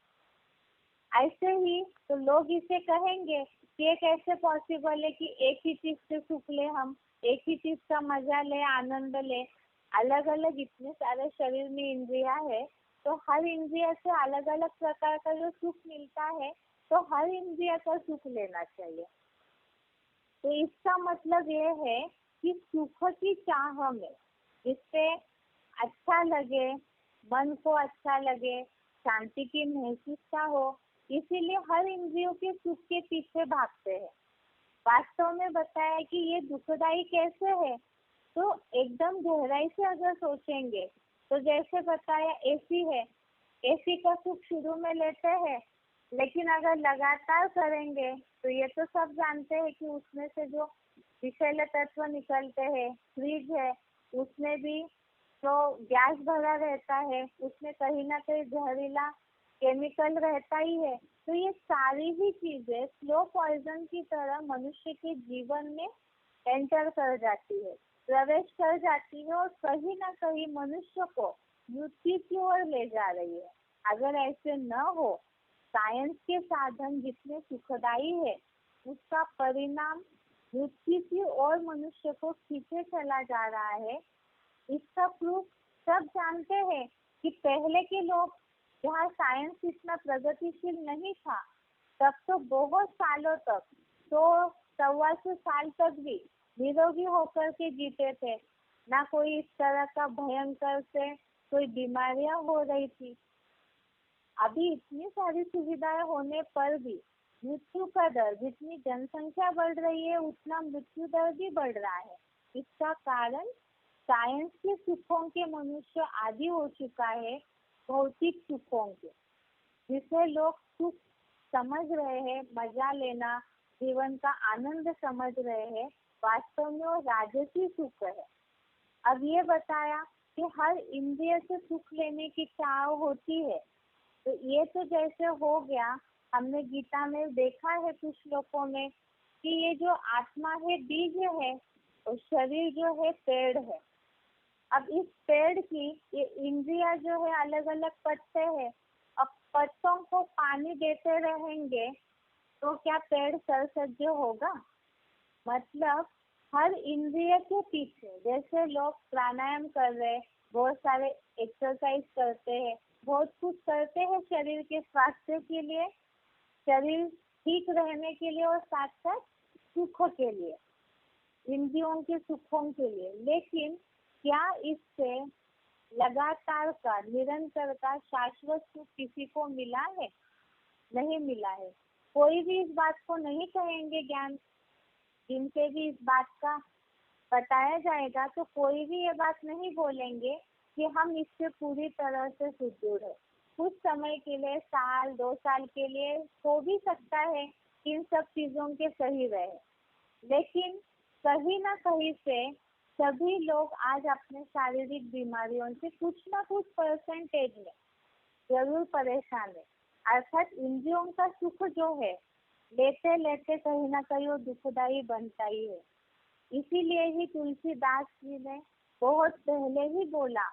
ऐसे ही तो लोग इसे कहेंगे कि ये कैसे पॉसिबल है कि एक ही चीज से सुख ले, हम एक ही चीज का मजा ले, आनंद ले। अलग अलग इतने सारे शरीर में इंद्रिया है, तो हर इंद्रिया से अलग अलग प्रकार का जो सुख मिलता है, तो हर इंद्रिया का सुख लेना चाहिए। तो इसका मतलब ये है कि सुख की चाह में, जिससे अच्छा लगे, मन को अच्छा लगे, शांति की महसूसता हो, इसीलिए हर इंद्रियों के सुख के पीछे भागते हैं। वास्तव में बताया कि ये दुखदाई कैसे है, तो एकदम गहराई से अगर सोचेंगे तो जैसे बताया एसी है, एसी का सुख शुरू में लेते हैं, लेकिन अगर लगातार करेंगे तो ये तो सब जानते हैं कि उसमें से जो विषैले तत्व निकलते हैं। फ्रिज है, उसमें भी तो गैस भरा रहता है, उसमें कहीं ना कहीं जहरीला केमिकल रहता ही है। तो ये सारी ही चीजें स्लो पॉइजन की तरह मनुष्य के जीवन में एंटर कर जाती है, प्रवेश कर जाती है, और कहीं ना कहीं मनुष्य को मृत्यु की ओर ले जा रही है। अगर ऐसे न हो, साइंस के साधन जितने सुखदायी है, उसका परिणाम मृत्यु की ओर मनुष्य को खींचे चला जा रहा है। इसका प्रूफ सब जानते हैं कि पहले के लोग, जहाँ साइंस इतना प्रगतिशील नहीं था, तब तो बहुत सालों तक, 100-125 साल तक भी निरोगी होकर के जीते थे। ना कोई इस तरह का भयंकर से कोई बीमारियां हो रही थी। अभी इतनी सारी सुविधाएं होने पर भी मृत्यु का दर, जितनी जनसंख्या बढ़ रही है उतना मृत्यु दर भी बढ़ रहा है। इसका कारण साइंस के सुखों के मनुष्य आदी हो चुका है, भौतिक सुखों के, जिसे लोग सुख समझ रहे हैं, मजा लेना, जीवन का आनंद समझ रहे हैं। वास्तव में वो राजसी सुख है। अब ये बताया कि हर इंद्रिय से सुख लेने की चाह होती है, तो ये तो जैसे हो गया, हमने गीता में देखा है कुछ श्लोकों में कि ये जो आत्मा है बीज है और शरीर जो है पेड़ है। अब इस पेड़ की ये इंद्रिया जो है अलग अलग पत्ते हैं। अब पत्तों को पानी देते रहेंगे तो क्या पेड़ सरसज्ज होगा? मतलब हर इंद्रिय के पीछे, जैसे लोग प्राणायाम कर रहे, बहुत सारे एक्सरसाइज करते हैं, बहुत कुछ करते हैं शरीर के स्वास्थ्य के लिए, शरीर ठीक रहने के लिए और साथ साथ सुख के लिए, इंद्रियों के सुखों के लिए। लेकिन क्या इससे लगातार का, निरंतर का, शाश्वत सुख किसी को मिला है? नहीं मिला है। कोई भी इस बात को नहीं कहेंगे ज्ञान जिनसे भी इस बात का बताया जाएगा तो कोई भी ये बात नहीं बोलेंगे कि हम इससे पूरी तरह से सुदूर है। कुछ समय के लिए, साल 2 साल के लिए हो भी सकता है कि इन सब चीजों के सही रहे, लेकिन कहीं ना कहीं से सभी लोग आज अपने शारीरिक बीमारियों से कुछ ना कुछ परसेंटेज में जरूर परेशान है। अर्थात इंद्रियों का सुख जो है लेते लेते कहीं ना कहीं वो दुखदायी बनता ही है। इसीलिए ही तुलसीदास जी ने बहुत पहले ही बोला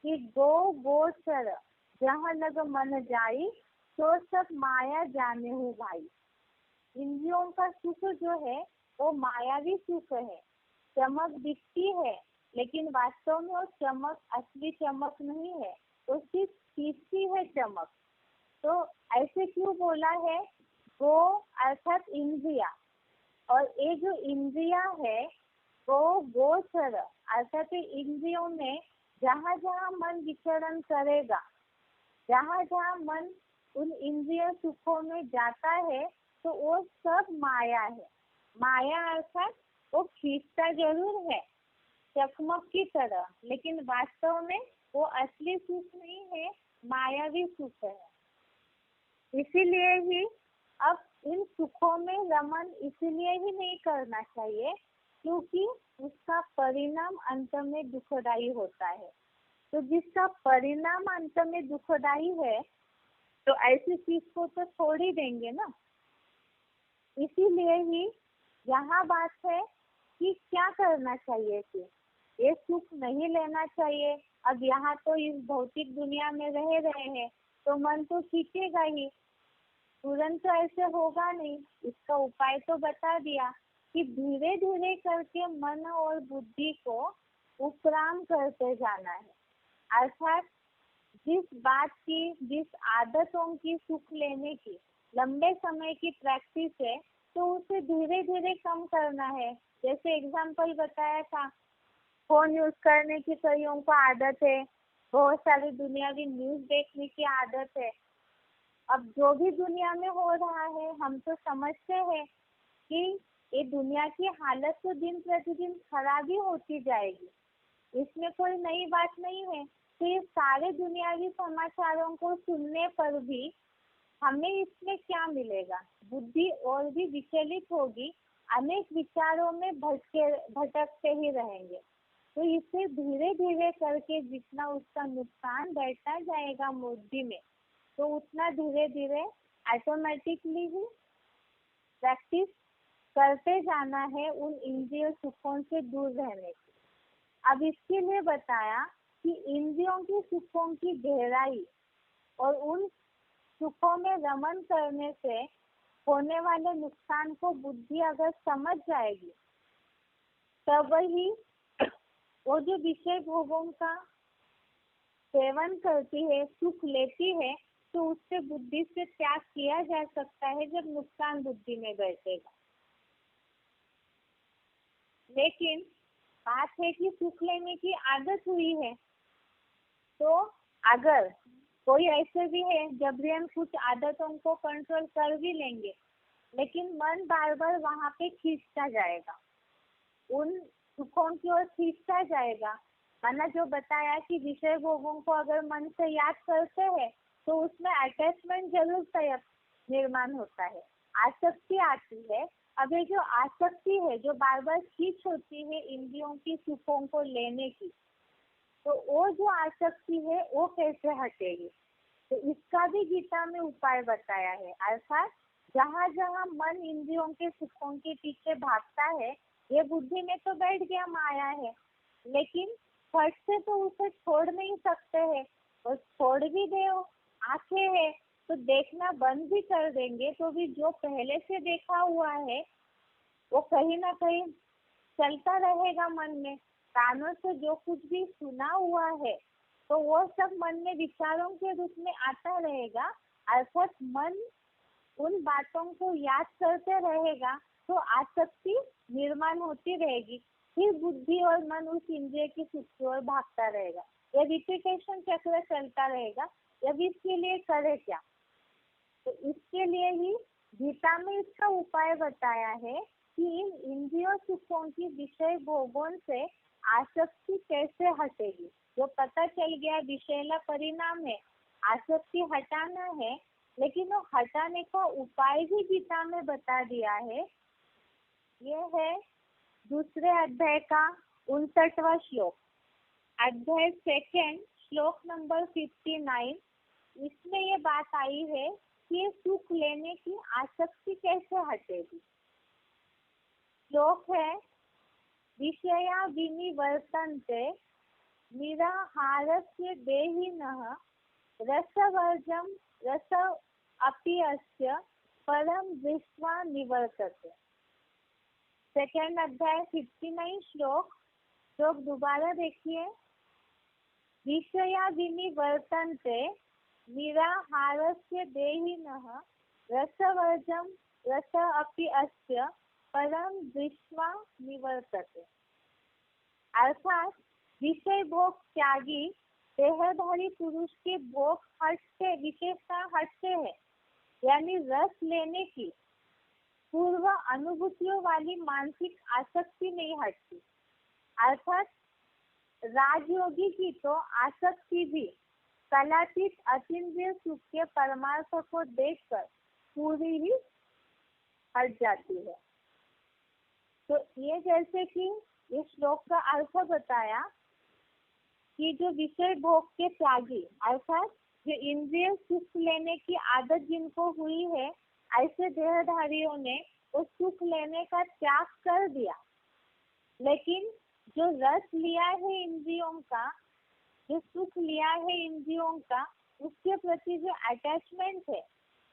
कि गो गोचर जहाँ लग मन जाई, तो सब माया जाने हो भाई। इंद्रियों का सुख जो है वो मायावी सुख है। चमक दिखती है लेकिन वास्तव में वो चमक असली चमक नहीं है, वो सिर्फ दिखती है चमक। तो ऐसे क्यों बोला है? वो अर्थात इंद्रिया, और ये जो इंद्रिया है वो गोचर अर्थात इंद्रियों में जहाँ जहाँ मन विचरण करेगा, जहाँ जहाँ मन उन इंद्रिय सुखों में जाता है तो वो सब माया है। माया अर्थात वो खींचता जरूर है चकमक की तरह, लेकिन वास्तव में वो असली सुख नहीं है, मायावी सुख है। इसीलिए ही अब इन सुखों में रमन इसीलिए ही नहीं करना चाहिए क्योंकि उसका परिणाम अंत में दुखदायी होता है। तो जिसका परिणाम अंत में दुखदायी है तो ऐसी चीज को तो छोड़ ही देंगे ना। इसीलिए ही यहाँ बात है कि क्या करना चाहिए कि ये सुख नहीं लेना चाहिए। अब यहाँ तो इस भौतिक दुनिया में रह रहे हैं तो मन तो खींचेगा ही, तुरंत तो ऐसे होगा नहीं। इसका उपाय तो बता दिया कि धीरे धीरे करके मन और बुद्धि को उपराम करते जाना है। अर्थात जिस बात की, जिस आदतों की सुख लेने की लंबे समय की प्रैक्टिस है तो उसे धीरे धीरे कम करना है। जैसे एग्जाम्पल बताया था, फोन यूज करने की कईयों को आदत है, बहुत सारी दुनियावी न्यूज देखने की आदत है। अब जो भी दुनिया में हो रहा है हम तो समझते हैं कि ये दुनिया की हालत तो दिन प्रतिदिन खराब ही होती जाएगी, इसमें कोई नई बात नहीं है। तो ये सारे दुनियावी समाचारों को सुनने पर भी हमें इसमें क्या मिलेगा? बुद्धि और भी विचलित होगी, अनेक विचारों में भटकते ही रहेंगे। तो इसे धीरे धीरे करके जितना उसका नुकसान बढ़ता जाएगा बुद्धि में, तो उतना धीरे धीरे ऑटोमेटिकली ही प्रैक्टिस करते जाना है उन इंद्रिय सुखों से दूर रहने की। अब इसके लिए बताया कि इंद्रियों की सुखों की गहराई और उन सुखों में रमन करने से होने वाले नुकसान को बुद्धि अगर समझ जाएगी तब ही वो जो विषय भोगों का सेवन करती है, सुख लेती है, तो उससे बुद्धि से त्याग किया जा सकता है जब नुकसान बुद्धि में बैठेगा। लेकिन बात है कि सुख लेने की आदत हुई है, तो अगर कोई ऐसे भी है जबरियन कुछ आदतों को कंट्रोल कर भी लेंगे, लेकिन मन बार बार वहाँ पे खींचता जाएगा, उन सुखों की ओर खींचता जाएगा। मैंने जो बताया कि विषय भोगों को अगर मन से याद करते हैं तो उसमें अटैचमेंट जरूर निर्माण होता है, आसक्ति आती है। अब ये जो आसक्ति है जो बार बार खींच होती है इंद्रियों की सुखों को लेने की, तो वो जो आसक्ति है वो कैसे हटेगी? तो इसका भी गीता में उपाय बताया है। अर्थात जहाँ जहाँ मन इंद्रियों के सुखों के पीछे भागता है, ये बुद्धि में तो बैठ गया माया है, लेकिन फट से तो उसे छोड़ नहीं सकते हैं। और छोड़ भी दे, आंखें है तो देखना बंद भी कर देंगे तो भी जो पहले से देखा हुआ है वो कहीं ना कहीं चलता रहेगा मन में। कानों से जो कुछ भी सुना हुआ है तो वो सब मन में विचारों के रूप में आता रहेगा। अर्थात मन उन बातों को याद करते रहेगा तो आसक्ति निर्माण होती रहेगी, फिर बुद्धि और मन उस इंद्रिय की सुख की ओर भागता रहेगा। यह रिपीटेशन चक्र चलता रहेगा। अब इसके लिए करे क्या? तो इसके लिए ही गीता में इसका उपाय बताया है कि इन इंद्रियों सुखों की विषय भोगों से आसक्ति कैसे हटेगी। जो पता चल गया विषयला परिणाम है, आसक्ति हटाना है, लेकिन वो हटाने का उपाय भी गीता में बता दिया है। ये है दूसरे अध्याय का 59वां श्लोक, अध्याय 2 श्लोक नंबर 59। इसमें ये बात आई है कि ये सुख लेने की आसक्ति कैसे हटेगी। श्लोक है, विषया विनिवर्तन्ते निराहारस्य देहिनः रसवर्जं रस अपि अस्य परम दृष्ट्वा निवर्तते। सेकेंड अध्याय 59 श्लोक दोबारा देखिए, विषया विनिवर्तन्ते निराहारस्य देहिनः रसवर्जं रस अपि अस्य परम दृष्ट्वा निवर्तते। अर्थात विषय भोग त्यागी देहधारी पुरुष के भोग हटते विशेषता हटते हैं, यानी रस लेने की पूर्व अनुभूतियों वाली मानसिक आसक्ति नहीं हटती। अर्थात राजयोगी की तो आसक्ति भी कलातीत अतीन्द्रिय सुख के परमार्थ को देखकर पूरी ही हट जाती है। तो ये जैसे कि इस श्लोक का अर्थ बताया कि जो विषय भोग के त्यागी अर्थात जो इंद्रिय सुख लेने की आदत जिनको हुई है, ऐसे देहधारियों ने उस सुख लेने का त्याग कर दिया। लेकिन जो रस लिया है इंद्रियों का, जो सुख लिया है इंद्रियों का, उसके प्रति जो अटैचमेंट है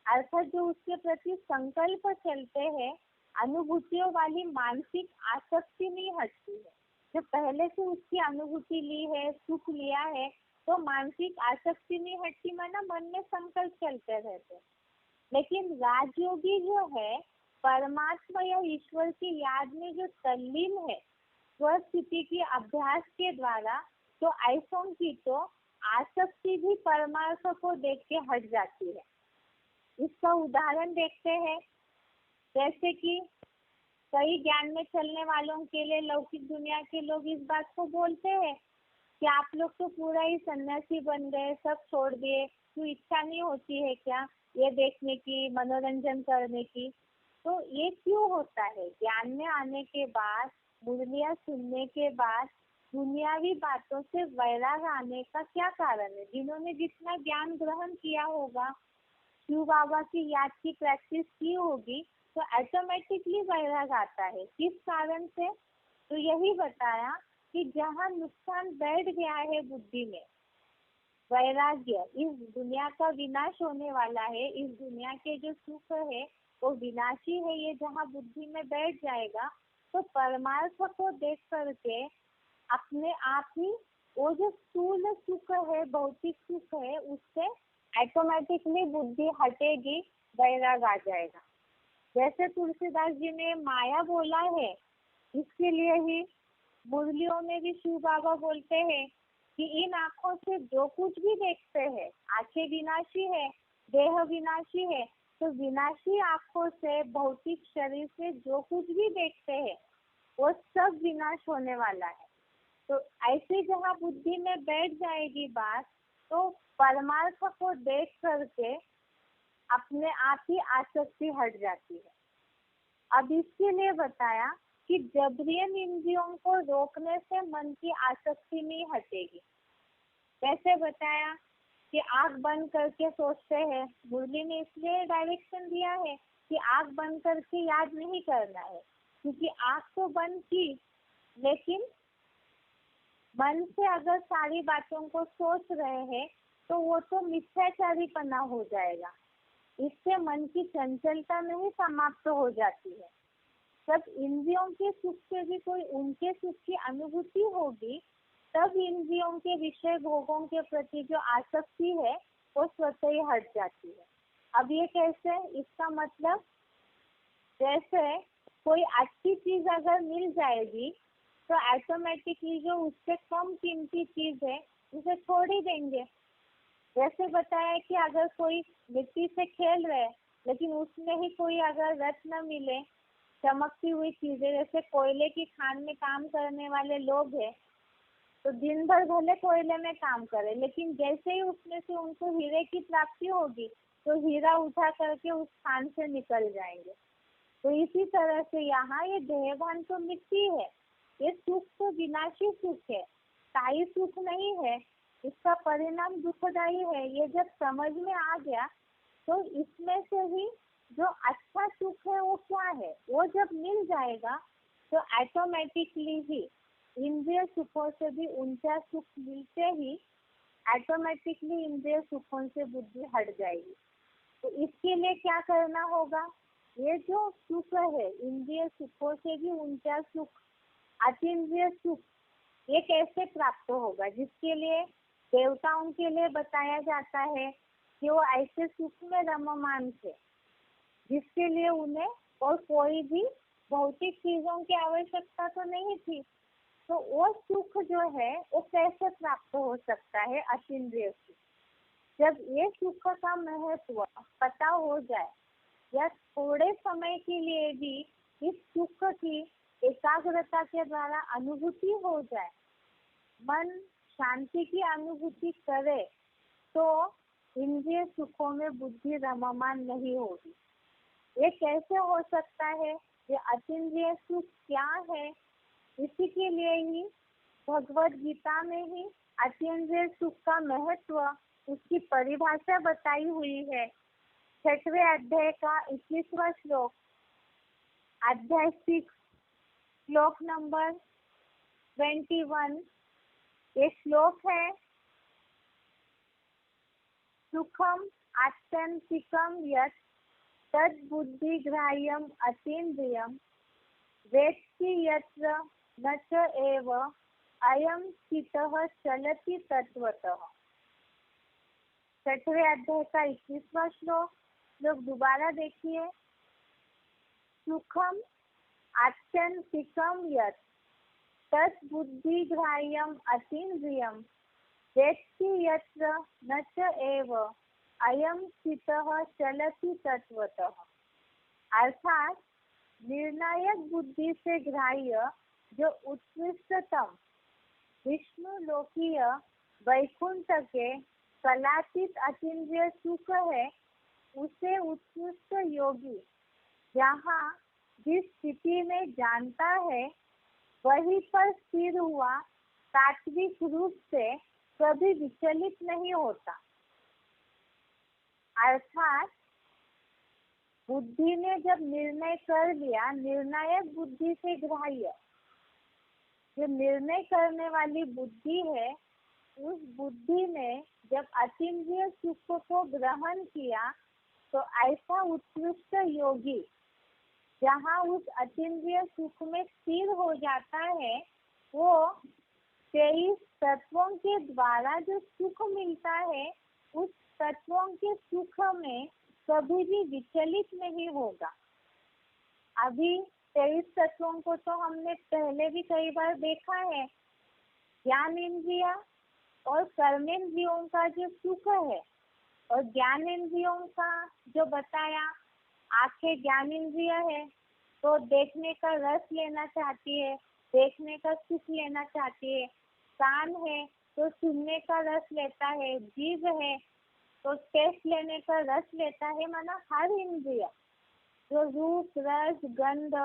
अर्थात जो उसके प्रति संकल्प चलते हैं, अनुभूतियों वाली मानसिक आसक्ति नहीं हटती है। जो पहले से उसकी अनुभूति ली है, सुख लिया है, तो मानसिक आसक्ति नहीं हटती, माना मन में संकल्प चलते रहते। लेकिन राजयोगी जो है परमात्मा या ईश्वर की याद में जो तल्लीन है स्वस्थिति की अभ्यास के द्वारा, तो ऐसों की तो आसक्ति भी परमार्थ को देख के हट जाती है। इसका उदाहरण देखते हैं, जैसे कि कई ज्ञान में चलने वालों के लिए लौकिक दुनिया के लोग इस बात को बोलते हैं कि आप लोग तो पूरा ही सन्यासी बन गए, सब छोड़ दिए, क्यों इच्छा नहीं होती है क्या ये देखने की, मनोरंजन करने की। तो ये क्यों होता है? ज्ञान में आने के बाद, मुरलियाँ सुनने के बाद दुनियावी बातों से वैराग आने का क्या कारण है? जिन्होंने जितना ज्ञान ग्रहण किया होगा, शिव बाबा की याद की प्रैक्टिस की होगी, तो ऑटोमेटिकली वैराग आता है। किस कारण से? तो यही बताया कि जहाँ नुकसान बैठ गया है बुद्धि में, वैराग्य, इस दुनिया का विनाश होने वाला है, इस दुनिया के जो सुख है वो विनाशी है, ये जहाँ बुद्धि में बैठ जाएगा, तो परमार्थ को देख करके अपने आप ही वो जो स्थूल सुख है, भौतिक सुख है, उससे ऑटोमेटिकली बुद्धि हटेगी, वैराग आ जाएगा। जैसे तुलसीदास जी ने माया बोला है, इसके लिए ही मुरलियों में भी शिव बाबा बोलते हैं कि इन आँखों से जो कुछ भी देखते हैं, आंखें विनाशी है, देह विनाशी है, तो विनाशी आँखों से, भौतिक शरीर से जो कुछ भी देखते हैं वो सब विनाश होने वाला है। तो ऐसे जहाँ बुद्धि में बैठ जाएगी बात, तो परमार्थ को देख करके अपने आप ही आसक्ति हट जाती है। अब इसके लिए बताया कि जबरियन इंद्रियों को रोकने से मन की आसक्ति नहीं हटेगी। कैसे बताया कि आँख बंद करके सोचते हैं, मुरली ने इसलिए डायरेक्शन दिया है कि आँख बंद करके याद नहीं करना है, क्योंकि आँख तो बंद की, लेकिन मन से अगर सारी बातों को सोच रहे हैं तो वो तो मिथ्याचारीपना हो जाएगा। इससे मन की चंचलता नहीं समाप्त हो जाती है। जब इंद्रियों के सुख से भी कोई उनके सुख की अनुभूति होगी, तब इंद्रियों के विषय भोगों के प्रति जो आसक्ति है वो स्वतः ही हट जाती है। अब ये कैसे? इसका मतलब जैसे कोई अच्छी चीज अगर मिल जाएगी तो ऑटोमेटिकली जो उससे कम कीमती चीज है उसे छोड़ ही देंगे। जैसे बताया कि अगर कोई मिट्टी से खेल रहे लेकिन उसमें ही कोई अगर रत्न मिले चमकती हुई चीजें, जैसे कोयले की खान में काम करने वाले लोग हैं तो दिन भर भले कोयले में काम करें, लेकिन जैसे ही उसमें से उनको हीरे की प्राप्ति होगी तो हीरा उठा करके उस खान से निकल जाएंगे। तो इसी तरह से यहाँ ये देहभान तो मिट्टी है, ये सुख तो विनाशी सुख है, स्थायी सुख नहीं है, इसका परिणाम दुखदायी है। ये जब समझ में आ गया तो इसमें से ही जो अच्छा सुख है वो क्या है, वो जब मिल जाएगा तो ऑटोमेटिकली ही इंद्रिय सुखों से भी ऊंचा सुख मिलते ही ऑटोमेटिकली इंद्रिय सुखों से बुद्धि हट जाएगी। तो इसके लिए क्या करना होगा, ये जो सुख है इंद्रिय सुखों से भी ऊंचा सुख, अतीन्द्रिय सुख, ये कैसे प्राप्त होगा, जिसके लिए देवताओं के लिए बताया जाता है कि वो ऐसे सुख में रममान थे जिसके लिए उन्हें और कोई भी भौतिक चीजों की आवश्यकता तो नहीं थी। तो वो सुख जो है वो कैसे प्राप्त हो सकता है, अतीन्द्रिय सुख। जब ये सुख का महत्व पता हो जाए या थोड़े समय के लिए भी इस सुख की एकाग्रता के द्वारा अनुभूति हो जाए, मन शांति की अनुभूति करे, तो इंद्रिय सुखों में बुद्धि रममान नहीं होगी। ये कैसे हो सकता है, ये अतीन्द्रिय सुख क्या है, इसी के लिए ही भगवद गीता में ही अतीन्द्रिय सुख का महत्व, उसकी परिभाषा बताई हुई है। 6वें अध्याय का 21वां श्लोक, अध्याय 6 श्लोक नंबर 21, ये श्लोक है, सुखम आत्यंतिकम यत् तद बुद्धि ग्राह्यम अतीन्द्रियम वेत्ति यत्र न च एव अयम स्थितः चलति तत्वतः। 6वें अध्याय का 21वां श्लोक, लोग दोबारा देखिए, सुखम आत्यंतिकम यत् तत् बुद्धि ग्राह्यम अतीन्द्रियम वेत्ति यत्र न च एव अयम स्थितः चलति तत्वतः। अर्थात निर्णायक बुद्धि से ग्राह्य जो उत्कृष्टतम विष्णु लोकीय वैकुंठ के कलातीत अतीन्द्रिय सुख है, उसे उत्कृष्ट योगी जहाँ जिस स्थिति में जानता है वहीं पर स्थिर हुआ तात्विक रूप से कभी विचलित नहीं होता। अर्थात बुद्धि ने जब निर्णय कर लिया, निर्णायक बुद्धि से ग्राह्य, जो निर्णय करने वाली बुद्धि है, उस बुद्धि ने जब अतीन्द्रिय सुख को ग्रहण किया तो ऐसा उत्कृष्ट योगी जहाँ उस अतीन्द्रिय सुख में स्थिर हो जाता है, वो 23 तत्वों के द्वारा जो सुख मिलता है उस तत्वों के सुख में कभी भी विचलित नहीं होगा। अभी 23 तत्वों को तो हमने पहले भी कई बार देखा है। ज्ञान इंद्रिया और कर्मेंद्रियों का जो सुख है, और ज्ञान इंद्रियों का जो बताया, आंखें ज्ञान इंद्रिय है तो देखने का रस लेना चाहती है, देखने का सुख लेना चाहती है। कान है तो सुनने का रस लेता है, जीभ है तो टेस्ट लेने का रस लेता है। माना हर इंद्रिय जो रूप रस गंध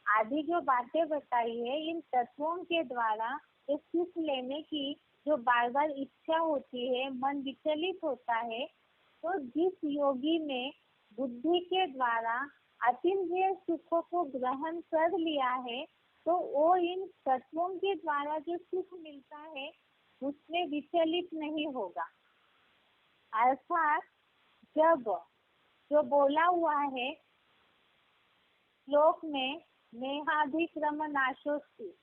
आदि जो बातें बताई है, इन तत्वों के द्वारा ये सुख लेने की जो बार बार इच्छा होती है, मन विचलित होता है, तो जिस योगी ने बुद्धि के द्वारा अतीन्द्रिय सुखों को ग्रहण कर लिया है, तो वो इन तत्वों के द्वारा जो सुख मिलता है उसमें विचलित नहीं होगा। अर्थात जब जो बोला हुआ है श्लोक में नेहाभिक्रम नाशोस्ति,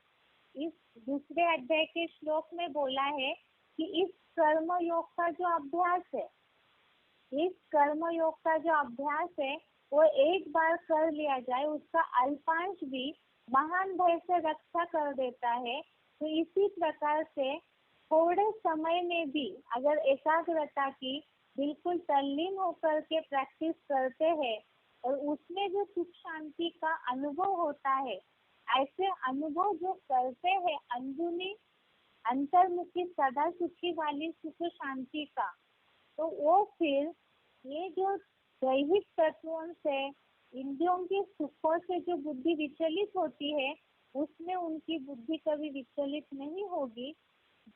इस दूसरे अध्याय के श्लोक में बोला है कि इस कर्म योग का जो अभ्यास है, इस कर्म योग का जो अभ्यास है वो एक बार कर लिया जाए, उसका अल्पांश भी महान भय से रक्षा कर देता है। तो इसी प्रकार से थोड़े समय में भी अगर एकाग्रता की बिल्कुल तल्लीन होकर के प्रैक्टिस करते हैं और उसमें जो सुख शांति का अनुभव होता है, ऐसे अनुभव जो करते हैं अंदरूनी अंतर्मुखी सदा सुखी वाली सुख शांति का, तो वो फिर ये जो दैहिक तत्वों से इंद्रियों के सुखों से जो बुद्धि विचलित होती है, उसमें उनकी बुद्धि कभी विचलित नहीं होगी।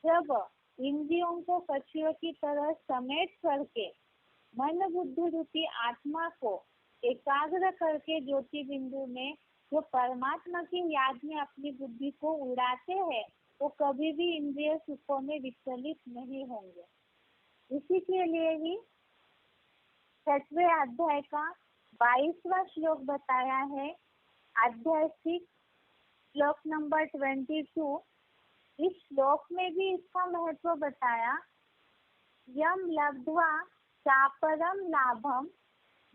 जब इंद्रियों को कछुओं की तरह समेट करके मन बुद्धि रूपी आत्मा को एकाग्र करके ज्योति बिंदु में जो परमात्मा की याद में अपनी बुद्धि को उड़ाते हैं, वो कभी भी इंद्रिय सुखों में विचलित नहीं होंगे। इसी के लिए ही 6वें अध्याय का 22वां श्लोक बताया है, अध्याय 6 श्लोक नंबर 22। इस श्लोक में भी इसका महत्व बताया, यम लब्ध्वा चापरम लाभम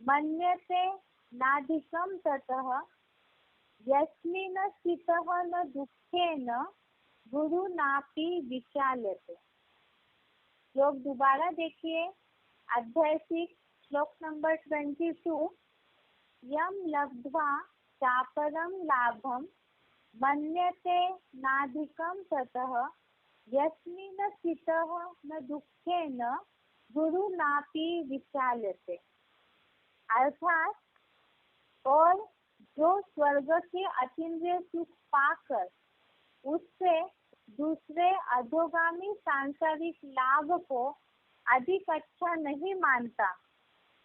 मन्यते नाधिकम ततः यस्मिन् स्थितः न दुःखेन गुरु नापि विचाल्यते। श्लोक दोबारा देखिए, अध्याय 6 श्लोक नंबर 22। यम लब्ध्वा चापरम लाभम मन्यते नाधिकम ततः यस्मिन् स्थितः न दुःखेन गुरु नापि विचाल्यते। अर्थात, और जो स्वर्ग के अतीन्द्रिय सुख पाकर उससे दूसरे अधोगामी सांसारिक लाभ को अधिक अच्छा नहीं मानता,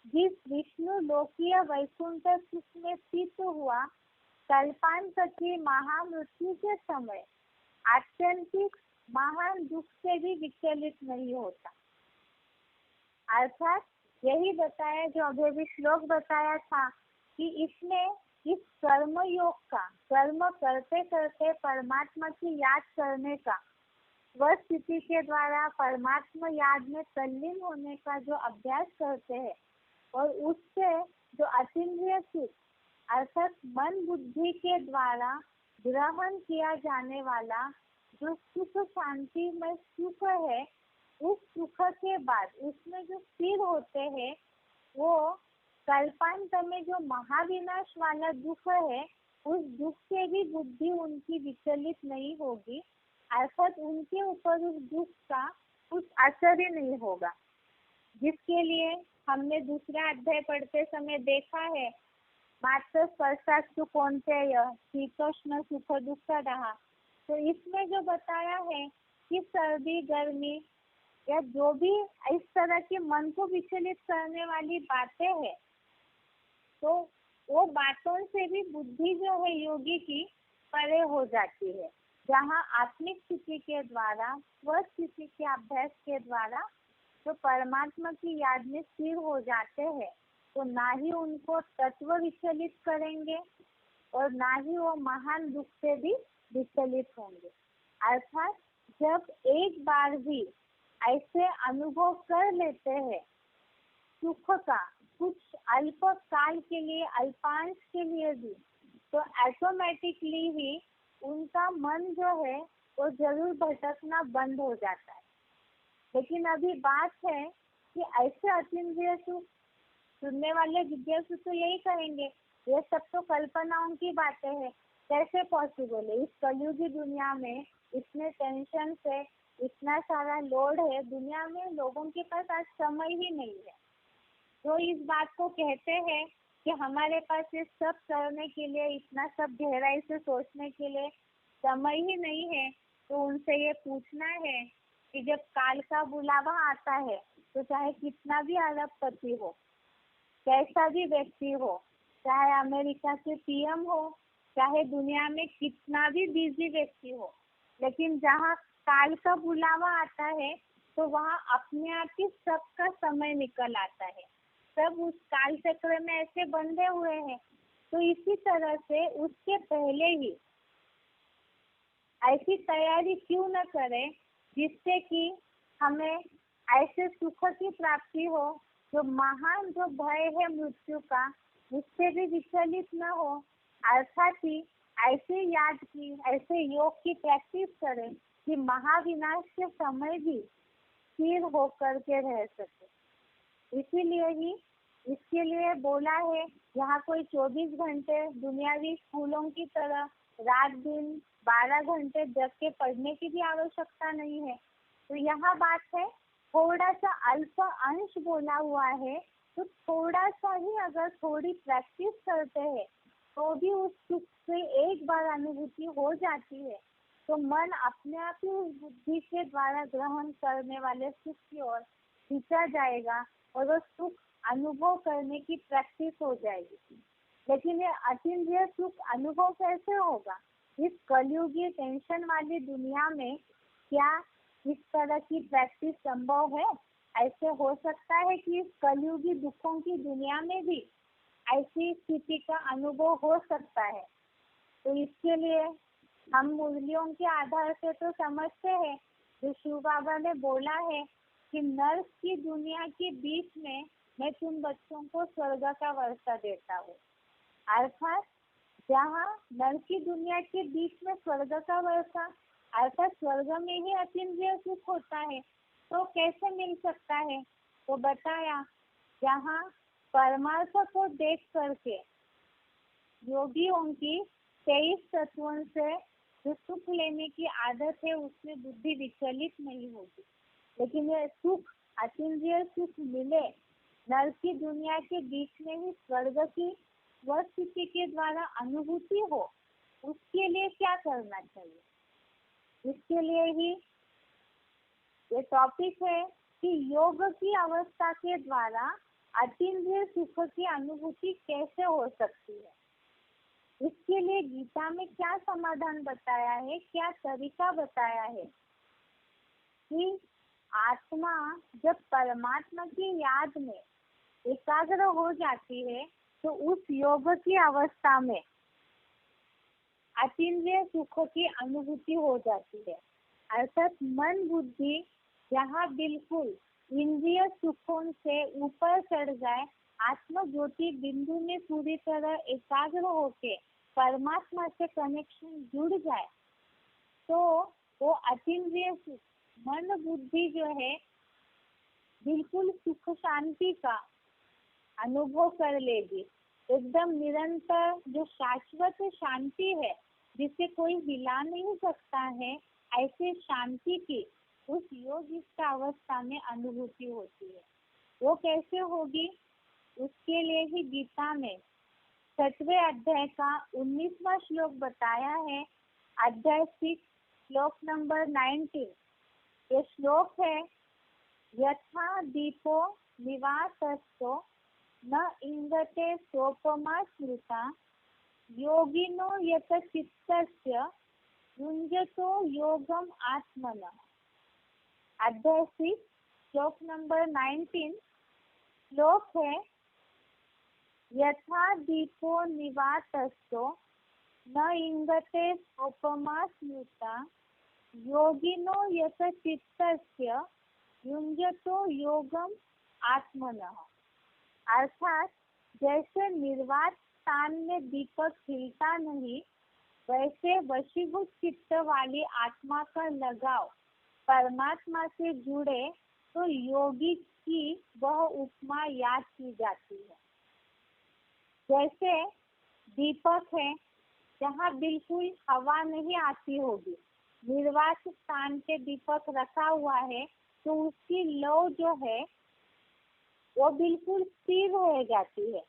जिस विष्णु लोकीय वैकुंठ सुख में स्थित हुआ कल्पांत की महामृत्यु के समय आत्यंतिक महान दुख से भी विचलित नहीं होता। अर्थात यही बताया जो अभी श्लोक बताया था कि इसमें इस कर्म योग का, कर्म करते करते परमात्मा की याद करने का, वह स्थिति के द्वारा परमात्मा याद में तल्लीन होने का जो अभ्यास करते हैं, और उससे जो अतीन्द्रिय सुख अर्थात मन बुद्धि के द्वारा ग्रहण किया जाने वाला जो सुख शांति में सुख है, उस सुख के बाद उसमें जो स्थिर होते हैं, वो कल्पांत में जो महाविनाश वाला दुख है, उस दुख से भी बुद्धि उनकी विचलित नहीं होगी। अर्थात उनके ऊपर उस दुख का कुछ असर ही नहीं होगा, जिसके लिए हमने दूसरा अध्याय पढ़ते समय देखा है, मात्र स्पर्शास्तु कौन्तेय शीतोष्ण सुख दुख रहा। तो इसमें जो बताया है कि सर्दी गर्मी या जो भी इस तरह के मन को विचलित करने वाली बातें हैं, तो वो बातों से भी बुद्धि जो है योगी की परे हो जाती है। जहाँ आत्मिक स्थिति के द्वारा, स्व स्थिति के अभ्यास के द्वारा जो परमात्मा की याद में स्थिर हो जाते हैं, तो ना ही उनको तत्व विचलित करेंगे और ना ही वो महान दुख से भी विचलित होंगे। अर्थात जब एक बार भी ऐसे अनुभव कर लेते हैं सुख का, कुछ अल्प काल के लिए, अल्पांश के लिए भी, तो ऑटोमेटिकली ही उनका मन जो है वो जरूर भटकना बंद हो जाता है। लेकिन अभी बात है कि ऐसे अतीन्द्रिय सुख, सुनने वाले जिज्ञासु तो यही कहेंगे ये सब तो कल्पनाओं की बातें हैं, कैसे पॉसिबल है? इस कलयुगी दुनिया में इतने टेंशन से इतना सारा लोड है, दुनिया में लोगों के पास आज समय ही नहीं है। तो इस बात को कहते हैं कि हमारे पास ये सब करने के लिए, इतना सब गहराई से सोचने के लिए समय ही नहीं है। तो उनसे ये पूछना है कि जब काल का बुलावा आता है, तो चाहे कितना भी अरबपति हो, कैसा भी व्यक्ति हो, चाहे अमेरिका के पीएम हो, चाहे दुनिया में कितना भी बिजी व्यक्ति हो, लेकिन जहाँ काल का बुलावा आता है, तो वहाँ अपने आप ही सबका समय निकल आता है। सब उस काल चक्र में ऐसे बंधे हुए हैं। तो इसी तरह से उसके पहले ही ऐसी तैयारी क्यों न करें जिससे कि हमें ऐसे सुख की प्राप्ति हो, जो महान जो भय है मृत्यु का, उससे भी विचलित न हो। अर्थात ही ऐसे याद की, ऐसे योग की प्रैक्टिस करें कि महाविनाश के समय भी स्थिर होकर के रह सके। इसीलिए ही इसके लिए बोला है यहाँ कोई 24 घंटे दुनियावी स्कूलों की तरह रात दिन 12 घंटे जग के पढ़ने की भी आवश्यकता नहीं है। तो यहाँ बात है थोड़ा सा अल्प अंश बोला हुआ है, तो थोड़ा सा ही अगर थोड़ी प्रैक्टिस करते हैं तो भी उस सुख से एक बार अनुभूति हो जाती है, तो मन अपने आप ही उस बुद्धि के द्वारा ग्रहण करने वाले सुख की ओर खींचा जाएगा और वो सुख अनुभव करने की प्रैक्टिस हो जाएगी। लेकिन ये अतीन्द्रिय सुख अनुभव कैसे होगा? इस कलयुगी टेंशन वाली दुनिया में क्या इस तरह की प्रैक्टिस संभव है? ऐसे हो सकता है कि इस कलयुगी दुखों की दुनिया में भी ऐसी स्थिति का अनुभव हो सकता है। तो इसके लिए हम मुरलियों के आधार से तो समझते हैं, जो शिव बाबा ने बोला है कि नर्क की दुनिया के बीच में मैं तुम बच्चों को स्वर्ग का वर्षा देता हूँ। अर्थात जहाँ नर्क की दुनिया के बीच में स्वर्ग का वर्षा, अर्थात स्वर्ग में ही अतीन्द्रिय सुख होता है, तो कैसे मिल सकता है? तो बताया जहाँ परमार्थ को देख करके योगियों की 23 तत्वों से जो सुख लेने की आदत है उसमें बुद्धि विचलित नहीं होगी। लेकिन ये सुख अतीन्द्रिय सुख मिले नर्क की दुनिया के बीच में ही स्वर्ग की वह स्थिति के द्वारा अनुभूति हो, उसके लिए क्या करना चाहिए? इसके लिए ही ये टॉपिक है कि योग की अवस्था के द्वारा अतीन्द्रिय सुख की अनुभूति कैसे हो सकती है। इसके लिए गीता में क्या समाधान बताया है, क्या तरीका बताया है कि आत्मा जब परमात्मा की याद में एकाग्र हो जाती है तो उस योग की अवस्था में अतीन्द्रिय सुख की अनुभूति हो जाती है। अर्थात मन बुद्धि जहाँ बिल्कुल इंद्रिय सुखों से ऊपर चढ़ जाए, आत्म ज्योति बिंदु में पूरी तरह एकाग्र होके परमात्मा से कनेक्शन जुड़ जाए, तो वो अतीन्द्रिय सुख मन बुद्धि जो है बिल्कुल सुख शांति का अनुभव कर लेगी। एकदम निरंतर जो शाश्वत शांति है जिसे कोई हिला नहीं सकता है, ऐसे शांति की उस योगिक अवस्था में अनुभूति होती है। वो कैसे होगी? उसके लिए ही गीता में 7वें अध्याय का 19वां श्लोक बताया है। अध्याय 6 श्लोक नंबर 19। ये श्लोक है, यथा दीपो निवातस्थो न इंगते सोपमा स्मृता योगिनो यत चित्तस्य युञ्जतो योगम आत्मनः। अध्याय 6 श्लोक नंबर 19 श्लोक है, यथा दीपो निवातस्थो न इंगते सोपमा स्मृता योगिनो यत चित्तस्य युञ्जतो योगम आत्मनः। अर्थात जैसे निर्वात स्थान में दीपक खिलता नहीं, वैसे वशीभूत चित्त वाली आत्मा का लगाव परमात्मा से जुड़े तो योगी की वह उपमा याद की जाती है। जैसे दीपक है जहाँ बिल्कुल हवा नहीं आती होगी, निर्वात स्थान पे दीपक रखा हुआ है तो उसकी लौ जो है वो बिल्कुल स्थिर हो जाती है।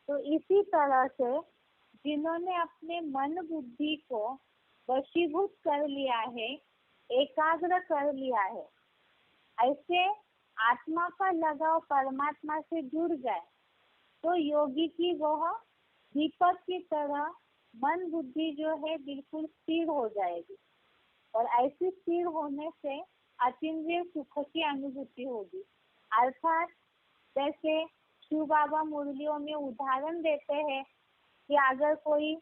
तो इसी तरह से जिन्होंने अपने मन बुद्धि को वशीभूत कर लिया है, एकाग्र कर लिया है, ऐसे आत्मा का लगाव परमात्मा से जुड़ जाए तो योगी की वह दीपक की तरह मन बुद्धि जो है बिल्कुल स्थिर हो जाएगी और ऐसी स्थिर होने से अतीन्द्रिय सुख की अनुभूति होगी। अर्थात जैसे शिव बाबा मुरलियों में उदाहरण देते हैं कि अगर कोई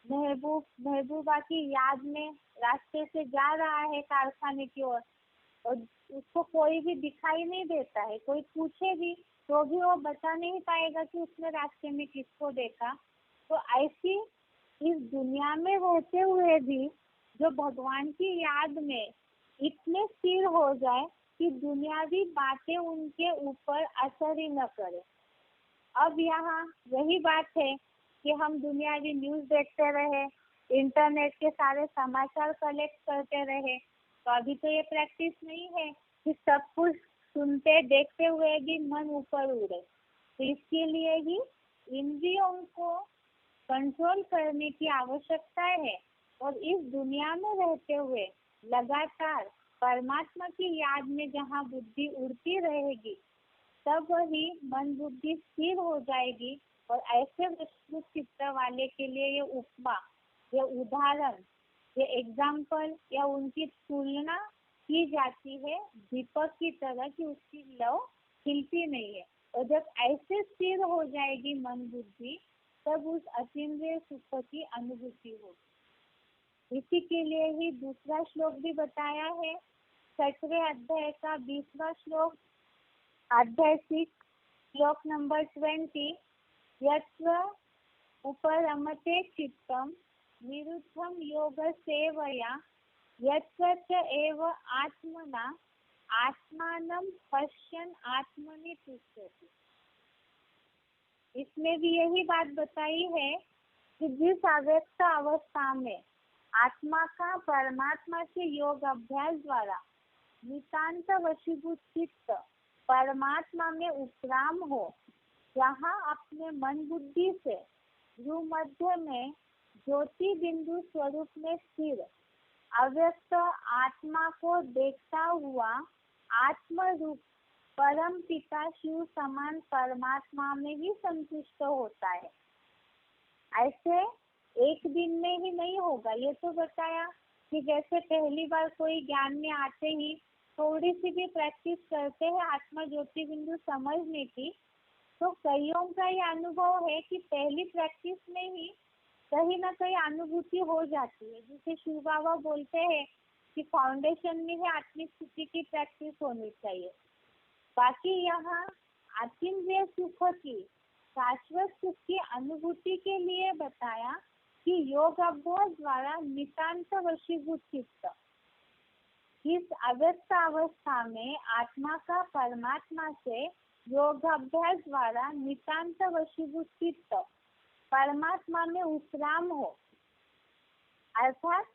महबूबा की याद में रास्ते से जा रहा है कारखाने की ओर और उसको कोई भी दिखाई नहीं देता है, कोई पूछे भी तो भी वो बता नहीं पाएगा कि उसने रास्ते में किसको देखा। तो ऐसी इस दुनिया में रहते हुए भी जो भगवान की याद में इतने स्थिर हो जाए कि दुनियावी बातें उनके ऊपर असर ही न करे, अब यहाँ यही बात है कि हम दुनियावी न्यूज देखते रहे, इंटरनेट के सारे समाचार कलेक्ट करते रहे, तो अभी तो ये प्रैक्टिस नहीं है कि सब कुछ सुनते देखते हुए भी मन ऊपर उड़े। तो इसके लिए ही इंद्रियों को कंट्रोल करने की आवश्यकता है और इस दुनिया में रहते हुए लगातार परमात्मा की याद में जहाँ बुद्धि उड़ती रहेगी तब वही मन बुद्धि स्थिर हो जाएगी। और ऐसे विस्तृत चित्त वाले के लिए ये उपमा, ये उदाहरण, ये एग्जाम्पल या उनकी तुलना की जाती है दीपक की तरह कि उसकी लौ खिलती नहीं है। और जब ऐसे स्थिर हो जाएगी मन बुद्धि तब उस अतीन्द्रिय सुख की अनुभूति होगी। इसी के लिए ही दूसरा श्लोक भी बताया है, 6वें अध्याय का 20वां श्लोक, अध्याय 6 श्लोक नंबर 20, यत्र उपरमते चित्तम निरुद्धम योग सेवया यत्र च एव आत्मना आत्मानं पश्यन् आत्मनि तुष्यति। इसमें भी यही बात बताई है कि जिस अव्यक्त अवस्था में आत्मा का परमात्मा के योग अभ्यास द्वारा नितांत वशीभूत चित्त परमात्मा में उपराम हो, जहाँ अपने मन बुद्धि से ध्रुव मध्य में ज्योति बिंदु स्वरूप में स्थिर अव्यक्त आत्मा को देखता हुआ आत्म रूप परम पिता शिव समान परमात्मा में ही संतुष्ट होता है। ऐसे एक दिन में ही नहीं होगा। ये तो बताया कि जैसे पहली बार कोई ज्ञान में आते ही थोड़ी सी भी प्रैक्टिस करते हैं आत्मा ज्योति बिंदु समझने की, तो कईयों का ये अनुभव है कि पहली प्रैक्टिस में ही कहीं ना कहीं अनुभूति हो जाती है। जिसे शिव बाबा बोलते हैं कि फाउंडेशन में ही आत्मिक स्थिति की प्रैक्टिस होनी चाहिए। बाकी यहाँ अतीन्द्रिय सुख की शाश्वत सुख की अनुभूति के लिए बताया कि योग अभ्यास द्वारा नितांत वशीभूत चित्त, इस अव्यक्त अवस्था में आत्मा का परमात्मा से योग अभ्यास द्वारा नितांत वशीभूत चित्त परमात्मा में उपराम हो, अर्थात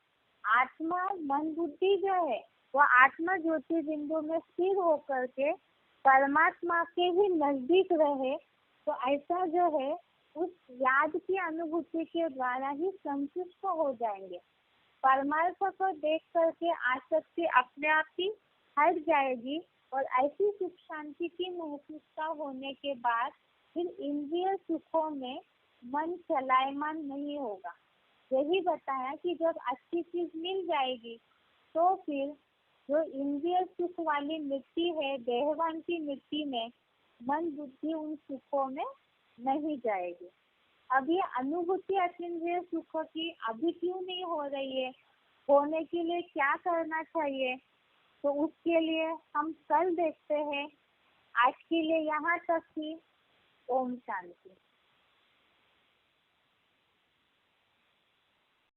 आत्मा मन बुद्धि जो है वो आत्मा ज्योति बिंदु में स्थिर होकर के परमात्मा के ही नजदीक रहे। तो ऐसा जो है उस याद की अनुभूति के द्वारा ही संतुष्ट हो जाएंगे। परमार्थ को देख करके आसक्ति अपने आप ही हट जाएगी और ऐसी सुख शांति की महसूसता होने के बाद फिर इंद्रिय सुखों में मन चलायमान नहीं होगा। यही बताया कि जब अच्छी चीज मिल जाएगी तो फिर जो इंद्रिय सुख वाली मिट्टी है, देहवान की मिट्टी में मन बुद्धि उन सुखों में नहीं जाएगी। अब ये अनुभूति अतीन्द्रिय सुख की अभी क्यों नहीं हो रही है, होने के लिए क्या करना चाहिए, तो उसके लिए हम कल देखते हैं। आज के लिए यहाँ तक ही। ओम शांति।